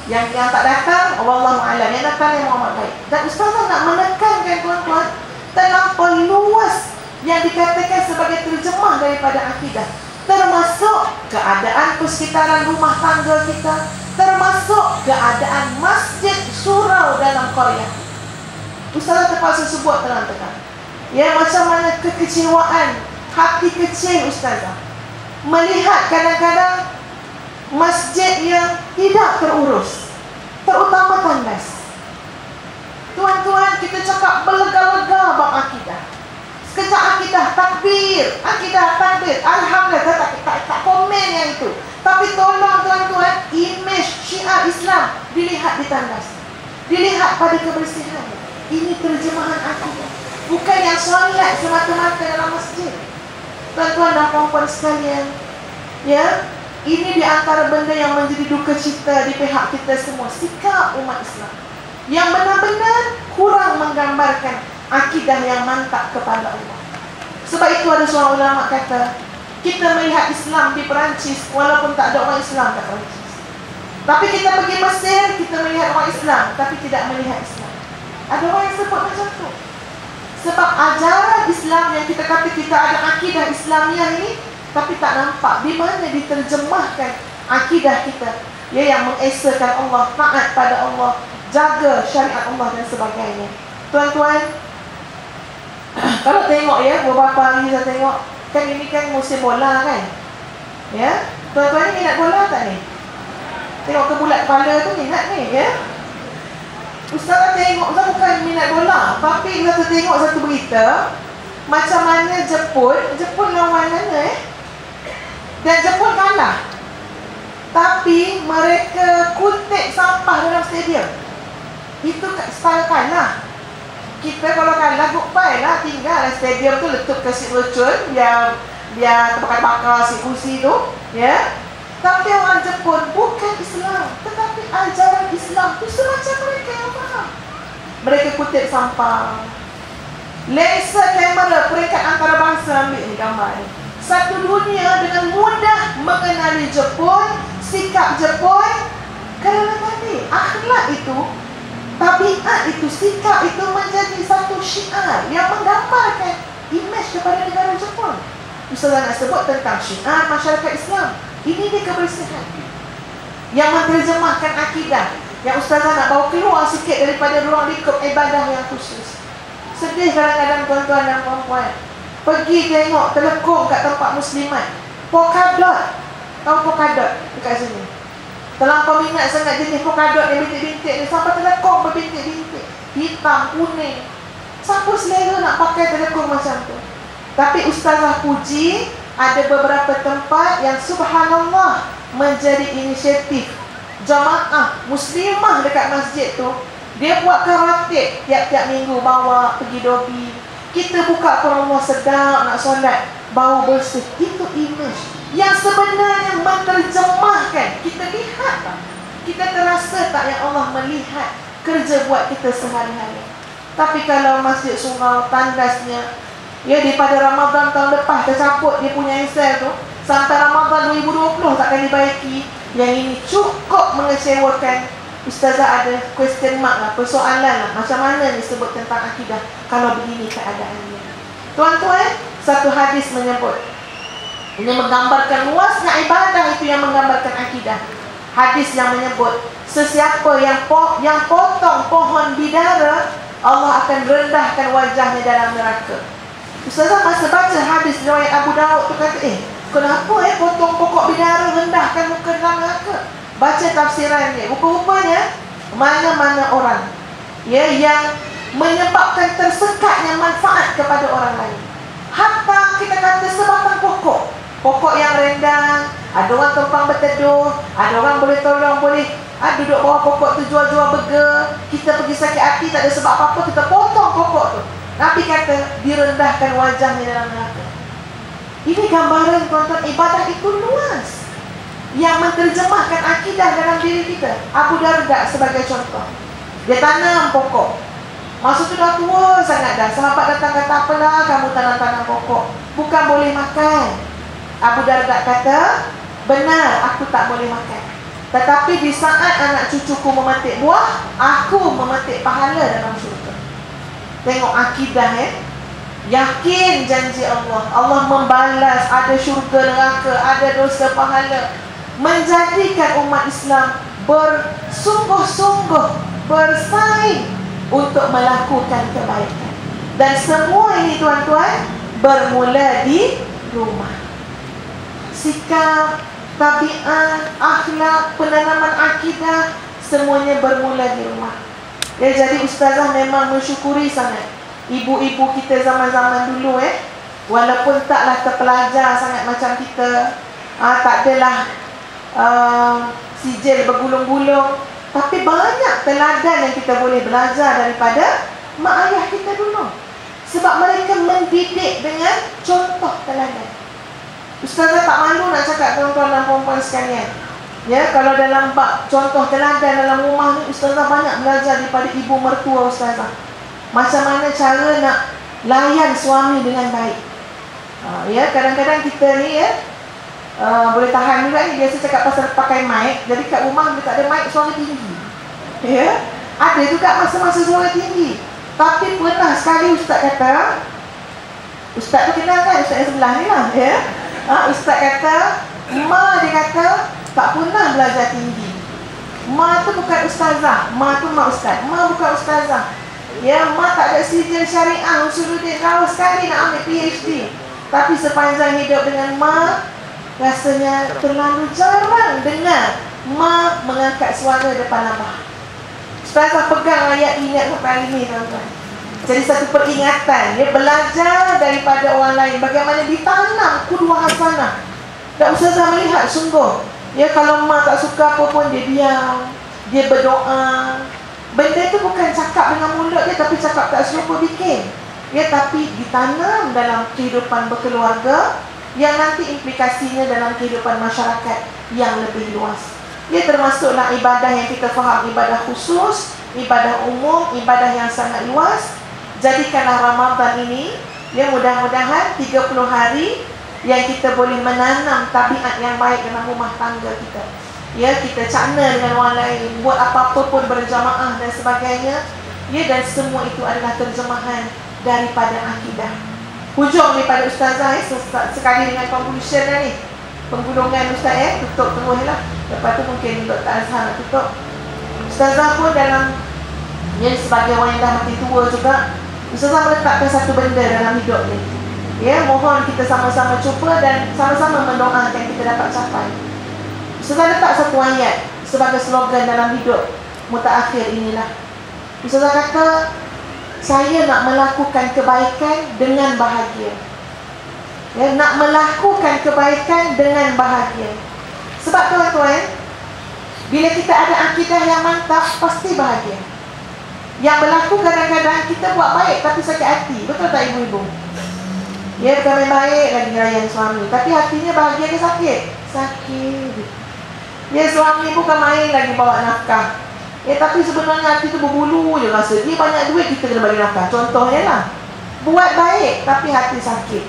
Yang tak datang, wallahu a'lam. Yang datang yang Muhammad baik. Dan Ustazah nak menekankan tuan-tuan, terlampau luas yang dikatakan sebagai terjemah daripada akidah, termasuk keadaan persekitaran rumah tangga kita, termasuk keadaan masjid, surau dalam Korea. Ustazah terpaksa sebut terang-terang, ya, macam mana kekecewaan hati kecil Ustazah melihat kadang-kadang masjid yang tidak terurus, terutama tandas. Tuan-tuan, kita cakap berlega-lega bab akidah. Sekejap akidah takbir, alhamdulillah, tak komen yang itu. Tapi tolong tuan-tuan, image syiar Islam dilihat di tandas, dilihat pada kebersihan. Ini terjemahan akidah, bukan yang solat semata-mata dalam masjid. Tuan-tuan dan puan-puan sekalian, ya, ini di antara benda yang menjadi duka cita di pihak kita semua, sikap umat Islam yang benar-benar kurang menggambarkan akidah yang mantap kepada Allah. Sebab itu ada seorang ulama kata, kita melihat Islam di Perancis walaupun tak ada orang Islam kat Perancis. Tapi kita pergi Mesir, kita melihat orang Islam tapi tidak melihat Islam. Ada orang yang sebut macam tu. Sebab ajaran Islam yang kita kata kita ada akidah Islamiah ini, tapi tak nampak di mana diterjemahkan akidah kita, ya, yang mengesakan Allah, taat pada Allah, jaga syariat Allah dan sebagainya. Tuan-tuan, kalau tengok, ya, beberapa hari saya tengok, kan ini kan musim bola kan, ya, tuan-tuan ni minat bola tak ni? Tengok ke bulat kepala tu minat ni, ya. Ustazah tengok, Ustazah bukan minat bola, tapi Ustazah tengok satu berita macam mana Jepun lawan mana, dan Jepun kalah, tapi mereka kutip sampah dalam stadium. Itu style kalah. Kita kalau kalah, goodbye lah, tinggal stadium tu, letup ke seat racun, biar terbakar-bakar seat kursi tu, ya. Tapi orang Jepun bukan Islam, tetapi ajaran Islam tu semacam mereka yang faham. Mereka kutip sampah, laser kamera, peringkat antarabangsa ambil ni gambar ni. Satu dunia dengan mudah mengenali Jepun, sikap Jepun, kerana tadi akhlak itu, tabiat itu, sikap itu menjadi satu syiar yang menggambarkan imej kepada negara Jepun. Ustazah nak sebut tentang syiar masyarakat Islam. Ini dia kebersihan yang menerjemahkan akidah, yang Ustazah nak bawa keluar sikit daripada ruang lingkup ibadah yang khusus. Sedih kadang-kadang tuan-tuan dan puan-puan pergi tengok telekung kat tempat muslimat, polkadot. Tahu polkadot dekat sini? Terlampau minat sangat jenis polkadot yang bintik-bintik ni, sampai telekung berbintik-bintik, hitam, kuning. Siapa selera nak pakai telekung macam tu? Tapi Ustazah puji ada beberapa tempat yang subhanallah menjadi inisiatif jamaah muslimah dekat masjid tu. Dia buatkan ratib tiap-tiap minggu, bawa pergi dobi. Kita buka Quran Allah sedap nak solat, bau bersih. Itu image yang sebenarnya menerjemahkan. Kita lihat tak? Kita terasa tak yang Allah melihat kerja buat kita sehari-hari? Tapi kalau masjid surau tandasnya, ya, daripada Ramadan tahun lepas tercaput dia punya insel tu, sampai Ramadan 2020 takkan dibaiki. Yang ini cukup mengecewakan. Ustazah ada question mark lah, persoalan lah, macam mana ni sebut tentang akidah kalau begini keadaannya. Tuan-tuan, satu hadis menyebut, ini menggambarkan luasnya ibadah itu yang menggambarkan akidah. Hadis yang menyebut sesiapa yang potong pohon bidara, Allah akan rendahkan wajahnya dalam neraka. Ustazah masa baca hadis riwayat Abu Daud tu kata, kenapa potong pokok bidara rendahkan muka dalam neraka? Baca tafsirannya, rupa-rupanya mana-mana orang, ya, yang menyebabkan tersekatnya manfaat kepada orang lain. Hatta kita kata sebatang pokok yang rendang, ada orang tumpang berteduh, ada orang boleh tolong, boleh duduk bawah pokok tu jual-jual burger. Kita pergi sakit hati tak ada sebab apa-apa, kita potong pokok tu. Nabi kata direndahkan wajahnya dalam neraka. Ini gambaran tuan-tuan, ibadah itu luas yang menerjemahkan akidah dalam diri kita. Abu Darda sebagai contoh, dia tanam pokok. Masa tu dah tua sangat dah. Sahabat datang kata, apalah kamu tanam-tanam pokok, bukan boleh makan. Abu Darda kata, benar, aku tak boleh makan, tetapi di saat anak cucuku memetik buah, aku memetik pahala dalam syurga. Tengok akidah, yakin janji Allah. Allah membalas, ada syurga, neraka, ada dosa, pahala. Menjadikan umat Islam bersungguh-sungguh bersaing untuk melakukan kebaikan. Dan semua ini tuan-tuan bermula di rumah. Sikap, tabiat, akhlak, penanaman akidah, semuanya bermula di rumah. Ya, jadi Ustazah memang mensyukuri sangat ibu-ibu kita zaman-zaman dulu, walaupun taklah terpelajar sangat macam kita, tak adalah sijil bergulung-gulung, tapi banyak teladan yang kita boleh belajar daripada mak ayah kita dulu. Sebab mereka mendidik dengan contoh teladan. Ustazah tak malu nak cakap tuan-tuan dan puan-puan sekalian, ya, kalau dalam bab contoh teladan dalam rumah ni, Ustazah banyak belajar daripada ibu mertua Ustazah. Macam mana cara nak layan suami dengan baik. Ya, kadang-kadang kita ni, boleh tahan juga ni. Biasa cakap pasal pakai mic. Jadi kat rumah bila tak ada mic, suara tinggi, ya. Ada juga masa-masa suara tinggi. Tapi pernah sekali Ustaz kata, Ustaz tu kenal kan, Ustaz yang sebelah ni lah, ya. Ustaz kata, Ma dia kata tak pernah belajar tinggi. Ma tu bukan ustazah, Ma tu mak ustaz, Ma bukan ustazah, ya. Ma tak ada sijil syariah, Usuluddin, jauh sekali nak ambil PhD. Tapi sepanjang hidup dengan Ma, rasanya terlalu jarang dengar Ma mengangkat suara depan abah. Ustazah pegang ayat ini sampai hari ini, tuan-tuan. Jadi satu peringatan, dia belajar daripada orang lain bagaimana ditanam qudwah hasanah. Dan Ustazah melihat sungguh, ya, kalau mak tak suka apa pun dia diam, dia berdoa. Benda itu bukan cakap dengan mulut dia, tapi cakap tak serupa bikin, ya, tapi ditanam dalam kehidupan berkeluarga yang nanti implikasinya dalam kehidupan masyarakat yang lebih luas. Ya, termasuklah ibadah yang kita faham, ibadah khusus, ibadah umum, ibadah yang sangat luas. Jadikanlah Ramadan ini, ya, mudah-mudahan 30 hari yang kita boleh menanam tabiat yang baik dalam rumah tangga kita. Ya, kita cakna dengan orang lain, buat apa-apa pun berjamaah dan sebagainya. Ya, dan semua itu adalah terjemahan daripada akidah. hujung daripada ustazah sekali dengan conclusion dah ni. Penggulungan ustaz tutup terus lah. Lepas tu mungkin Dr. Azhar nak tutup. Ustazah pun dalam sebagai orang yang dah makin tua juga, ustazah meletakkan satu benda dalam hidup ni. Ya, mohon kita sama-sama cuba dan sama-sama mendoakan kita dapat capai. Ustazah letak satu ayat sebagai slogan dalam hidup mutaakhir inilah. Ustazah kata, saya nak melakukan kebaikan dengan bahagia. Ya, nak melakukan kebaikan dengan bahagia. Sebab tuan-tuan, bila kita ada akidah yang mantap, pasti bahagia. Yang berlaku kadang-kadang kita buat baik tapi sakit hati. Betul tak ibu-ibu? Ya, bukan main baik lagi ngelayan suami, tapi hatinya bahagia ke sakit? Sakit. Ya, suami bukan main lagi bawa nafkah. Ya, tapi sebenarnya hati tu berbulu je rasa. Dia banyak duit, kita kena bagi nafkah. Contohnya lah, buat baik tapi hati sakit.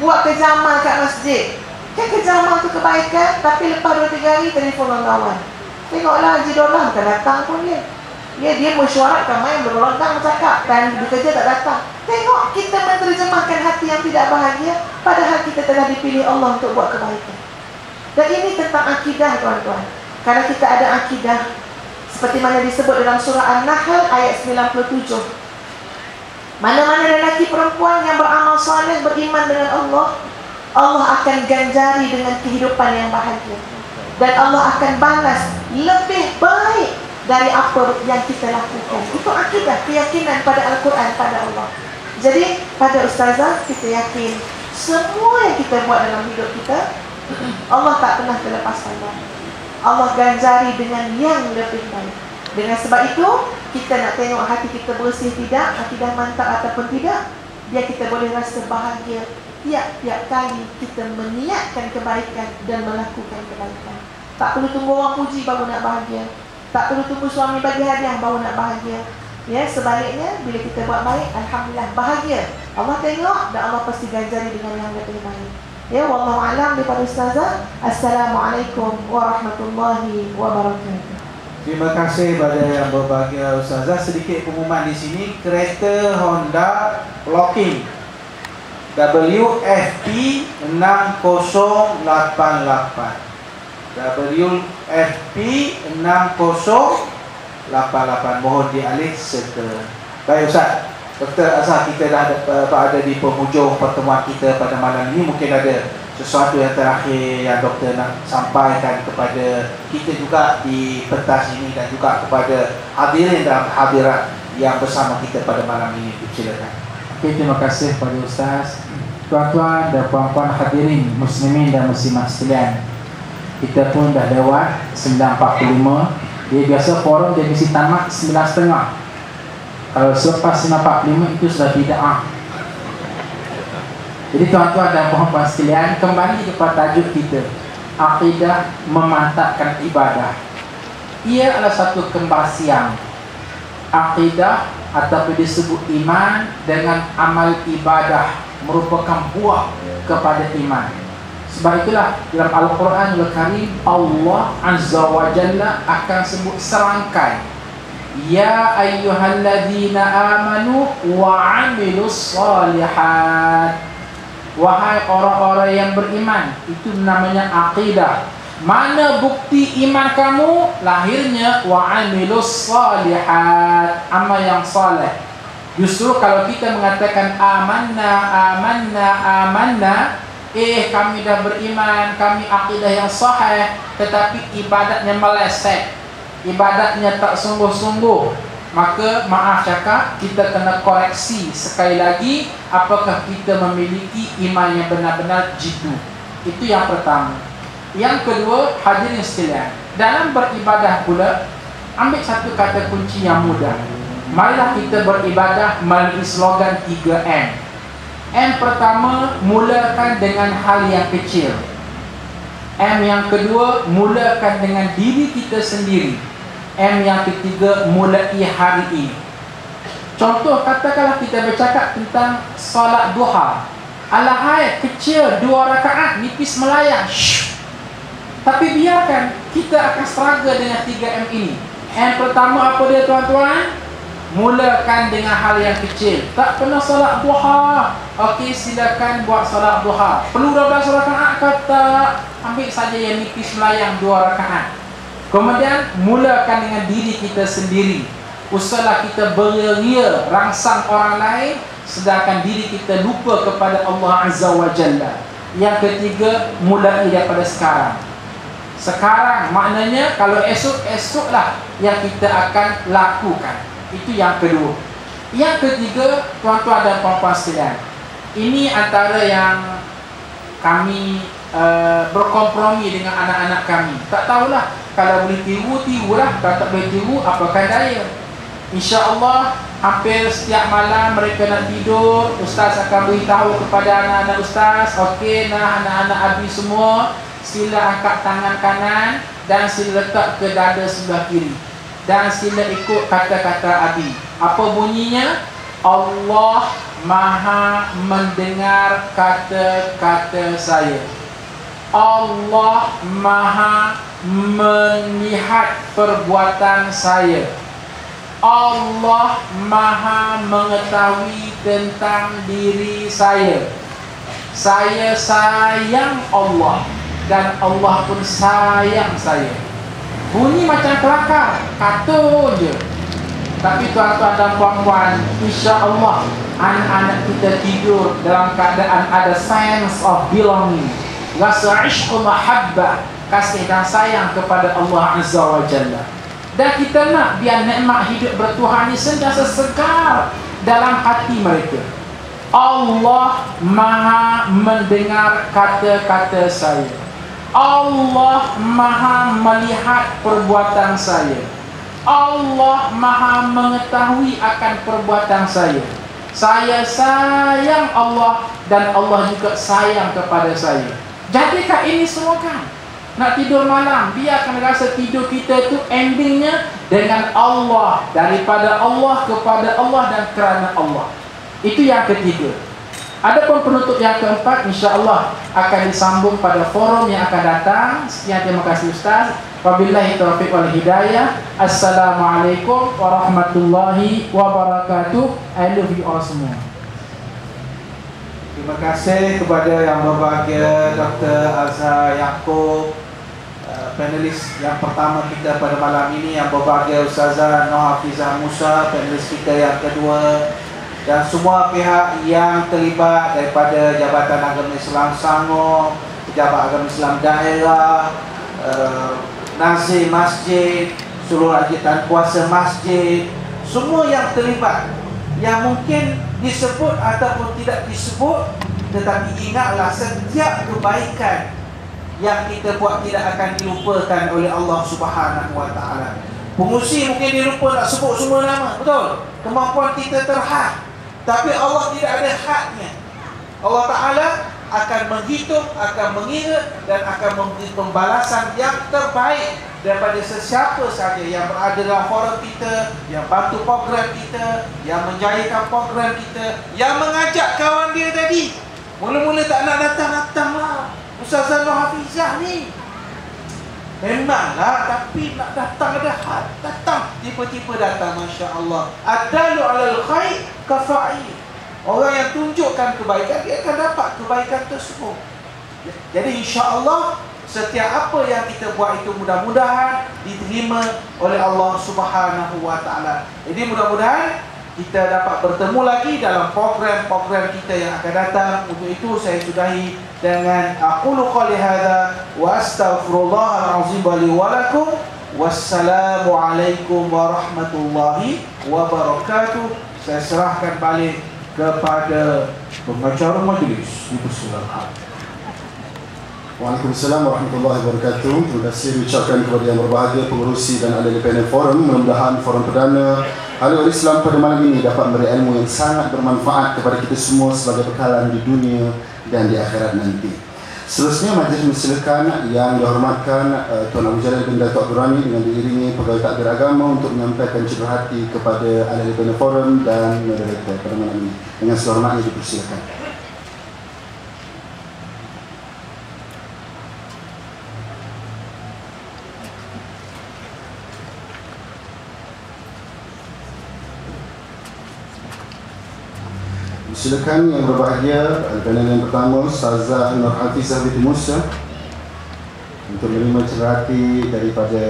Buat kejamal kat masjid. Kan kejamal tu kebaikan, tapi lepas 2-3 hari telefon orang kawan. Tengoklah Haji Dolah bukan datang pun dia. Ya, dia mesyuaratkan main berlondang bercakap dan bekerja tak datang. Tengok kita menerjemahkan hati yang tidak bahagia, padahal kita telah dipilih Allah untuk buat kebaikan. Dan ini tentang akidah tuan-tuan. Karena kita ada akidah seperti mana disebut dalam surah An-Nahl ayat 97. Mana-mana lelaki perempuan yang beramal soleh, beriman dengan Allah, Allah akan ganjari dengan kehidupan yang bahagia. Dan Allah akan balas lebih baik dari apa yang kita lakukan. Itu akidah, keyakinan pada Al-Quran, pada Allah. Jadi pada ustazah, kita yakin semua yang kita buat dalam hidup kita, Allah tak pernah terlepas pandang. Allah ganjari dengan yang lebih baik. Dengan sebab itu, kita nak tengok hati kita bersih tidak, akidah mantap ataupun tidak, biar kita boleh rasa bahagia tiap-tiap kali kita meniatkan kebaikan dan melakukan kebaikan. Tak perlu tunggu orang puji baru nak bahagia. Tak perlu tunggu suami bagi hadiah baru nak bahagia. Ya, sebaliknya bila kita buat baik, alhamdulillah bahagia. Allah tengok dan Allah pasti ganjari dengan yang lebih baik. Ya, wallahu alam daripada ustazah. Assalamualaikum warahmatullahi wabarakatuh. Terima kasih pada yang berbahagia ustazah. Sedikit pengumuman di sini, kereta Honda Locking WFP 6088. WFP 6088. Mohon dialih serta. Baik Ustaz, Dr. Azhar, kita dah ada di penghujung pertemuan kita pada malam ini. Mungkin ada sesuatu yang terakhir yang doktor nak sampaikan kepada kita juga di pentas ini dan juga kepada hadirin dan hadirat yang bersama kita pada malam ini. Silakan. Okey, terima kasih kepada Ustaz. Tuan-tuan dan puan-puan hadirin muslimin dan muslimat sekalian, kita pun dah lewat 9.45. Dia biasa forum dia mesti tamat 9.30. Kalau selepas 9.45 itu sudah bid'ah. Jadi tuan-tuan dan puan-puan sekalian, kembali kepada tajuk kita, akidah memantapkan ibadah. Ia adalah satu kembar siang. Akidah ataupun disebut iman dengan amal ibadah merupakan buah kepada iman. Sebab itulah dalam Al-Quranul Karim Allah Azza wa Jalla akan sebut serangkai, ya ayyuhalladzina amanu wa amilus salihat. Wahai orang-orang yang beriman. Itu namanya akidah. Mana bukti iman kamu? Lahirnya wa amilus salihat, amal yang saleh. Justru kalau kita mengatakan amanna, kami dah beriman, kami akidah yang sahih, tetapi ibadatnya meleset, ibadatnya tak sungguh-sungguh, maka maaf cakap, kita kena koreksi sekali lagi, apakah kita memiliki iman yang benar-benar jitu. Itu yang pertama. Yang kedua, hadirin sekalian, dalam beribadah pula, ambil satu kata kunci yang mudah. Marilah kita beribadah melalui slogan 3M. M pertama, mulakan dengan hal yang kecil. M yang kedua, mulakan dengan diri kita sendiri. M yang ketiga, mulai hari ini. Contoh, katakanlah kita bercakap tentang solat duha. Alahai, kecil, 2 rakaat, nipis melayang. Tapi biarkan, kita akan struggle dengan 3M ini. M pertama apa dia tuan-tuan? Mulakan dengan hal yang kecil. Tak pernah solat duha, okey, silakan buat solat duha. Perlu 12 rakaat kata, ambil saja yang nipis melayang 2 rakaat. Kemudian mulakan dengan diri kita sendiri. Usahlah kita beria-ria rangsang orang lain, sedangkan diri kita lupa kepada Allah Azza wa Jalla. Yang ketiga, mulai daripada sekarang. Sekarang maknanya kalau esok-esoklah yang kita akan lakukan. Itu yang kedua. Yang ketiga, tuan-tuan dan puan-puan sekalian, ini antara yang kami berkompromi dengan anak-anak kami. Tak tahulah, kalau boleh tiru-tirulah, kalau tak boleh tiru, apakan daya. InsyaAllah hampir setiap malam mereka nak tidur, Ustaz akan beritahu kepada anak-anak Ustaz, okey, nah anak-anak Abi semua, sila angkat tangan kanan dan sila letak ke dada sebelah kiri, dan sila ikut kata-kata Abi. Apa bunyinya? Allah Maha mendengar kata-kata saya. Allah Maha melihat perbuatan saya. Allah Maha mengetahui tentang diri saya. Saya sayang Allah dan Allah pun sayang saya. Bunyi macam kelakar, kata je. Tapi tuan-tuan dan puan-puan, insya-Allah anak-anak kita tidur dalam keadaan ada sense of belonging, rasa ishq mahabbah, kasih dan sayang kepada Allah Azza wa Jalla. Dan kita nak biar nikmat hidup bertuhan ini sentiasa segar dalam hati mereka. Allah Maha mendengar kata-kata saya. Allah Maha melihat perbuatan saya. Allah Maha mengetahui akan perbuatan saya. Saya sayang Allah dan Allah juga sayang kepada saya. Jadikan ini semua kan, nak tidur malam, biarkan rasa tidur kita tu endingnya dengan Allah, daripada Allah kepada Allah dan kerana Allah. Itu yang ketiga. Adapun penutup yang keempat, insya-Allah akan disambung pada forum yang akan datang. Sekian, terima kasih Ustaz. Wabillahi taufiq wal hidayah. Assalamualaikum warahmatullahi wabarakatuh. I love you all semua. Terima kasih kepada yang berbahagia Dr. Azhar Yaakob, panelis yang pertama kita pada malam ini, yang berbahagia Ustazah Noh Hafizah Musa, panelis kita yang kedua, dan semua pihak yang terlibat daripada Jabatan Agama Islam Selangor, Pejabat Agama Islam Daerah, Nazir Masjid, seluruh ajitan kuasa masjid, semua yang terlibat, yang mungkin disebut ataupun tidak disebut, tetapi ingatlah setiap kebaikan yang kita buat tidak akan dilupakan oleh Allah Subhanahu wa taala. Pengusi mungkin dilupa nak sebut semua nama, betul? Kemampuan kita terhad, tapi Allah tidak ada hadnya. Allah Ta'ala akan menghitung, akan mengira dan akan memberi pembalasan yang terbaik daripada sesiapa sahaja yang berada dalam forum kita, yang bantu program kita, yang menjayakan program kita, yang mengajak kawan dia tadi. Mula-mula tak nak datang lah Ustazah Noh Hafizah ni, memanglah, tapi nak datang ada had, datang, tiba-tiba datang, Masya Allah. Adalu alal khair kafa'il. Orang yang tunjukkan kebaikan, dia akan dapat kebaikan tersebut. Jadi insya-Allah setiap apa yang kita buat itu mudah-mudahan diterima oleh Allah Subhanahu wa taala. Jadi mudah-mudahan kita dapat bertemu lagi dalam program-program kita yang akan datang. Untuk itu saya sudahi dengan aqulu qouli hadza wa astaghfirullahal azim li wa lakum. Wassalamu alaikum warahmatullahi wabarakatuh. Saya serahkan balik kepada pengacara majlis. Bismillah. Waalaikumsalam warahmatullahi wabarakatuh. Terima kasih ucapkan kepada yang berbahagia, pengurusi dan ahli panel forum. Mudah-mudahan forum perdana Halul Islam pada malam ini dapat memberi ilmu yang sangat bermanfaat kepada kita semua sebagai bekalan di dunia dan di akhirat nanti. Seterusnya majlis mempersilakan yang dihormatkan Tuan Abu Jalil bin Dato' Abdul Rani dengan diiringi pegawai takbir agama untuk menyampaikan curahan kepada ahli panel forum dan moderator pada malam ini. Dengan sehormatnya dipersilakan. Silakan yang berbahagia panel yang pertama Ustazah Nur Hafizah binti Musa untuk menerima cerahati daripada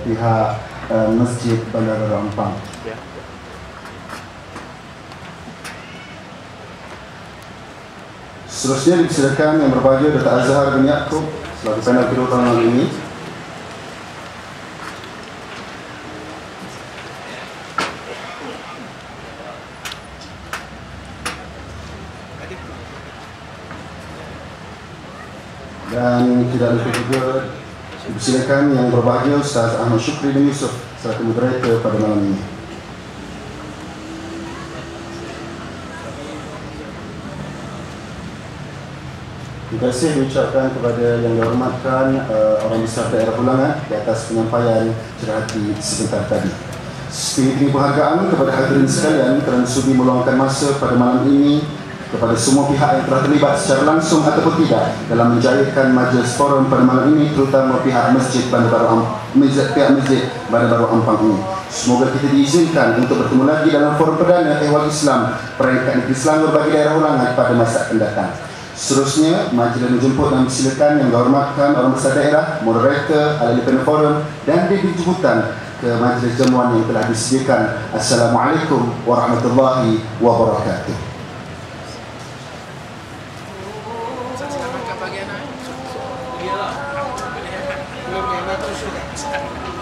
pihak Masjid Bandar Baru Ampang. Seterusnya dipersilakan yang berbahagia Dr. Azhar bin Yaakob selaku panel kedua tahun ini. Dan tidak lupa juga dipersilakan yang berbahagia Ustaz Ahmad Syukri bin Yusuf selaku moderator pada malam ini. Terima kasih diucapkan kepada yang dihormatkan orang besar daerah Pulangan di atas penyampaian cerahati sebentar tadi. Setinggi-tinggi penghargaan kepada hadirin sekalian kerana sudi meluangkan masa pada malam ini, kepada semua pihak yang telah terlibat secara langsung ataupun tidak dalam menjayakan majlis forum pada malam ini, terutama pihak Masjid Bandar Baru Ampang ini. Semoga kita diizinkan untuk bertemu lagi dalam forum perdana Ehwal Islam Perangkat Negeri Selangor bagi daerah Ulangan pada masa akan datang. Seterusnya, majlis menjemput dan silakan yang dihormatkan orang besar daerah, moderator, ahli panel forum dan dijemputan ke majlis jamuan yang telah disediakan. Assalamualaikum warahmatullahi wabarakatuh. Belum yang itu sudah.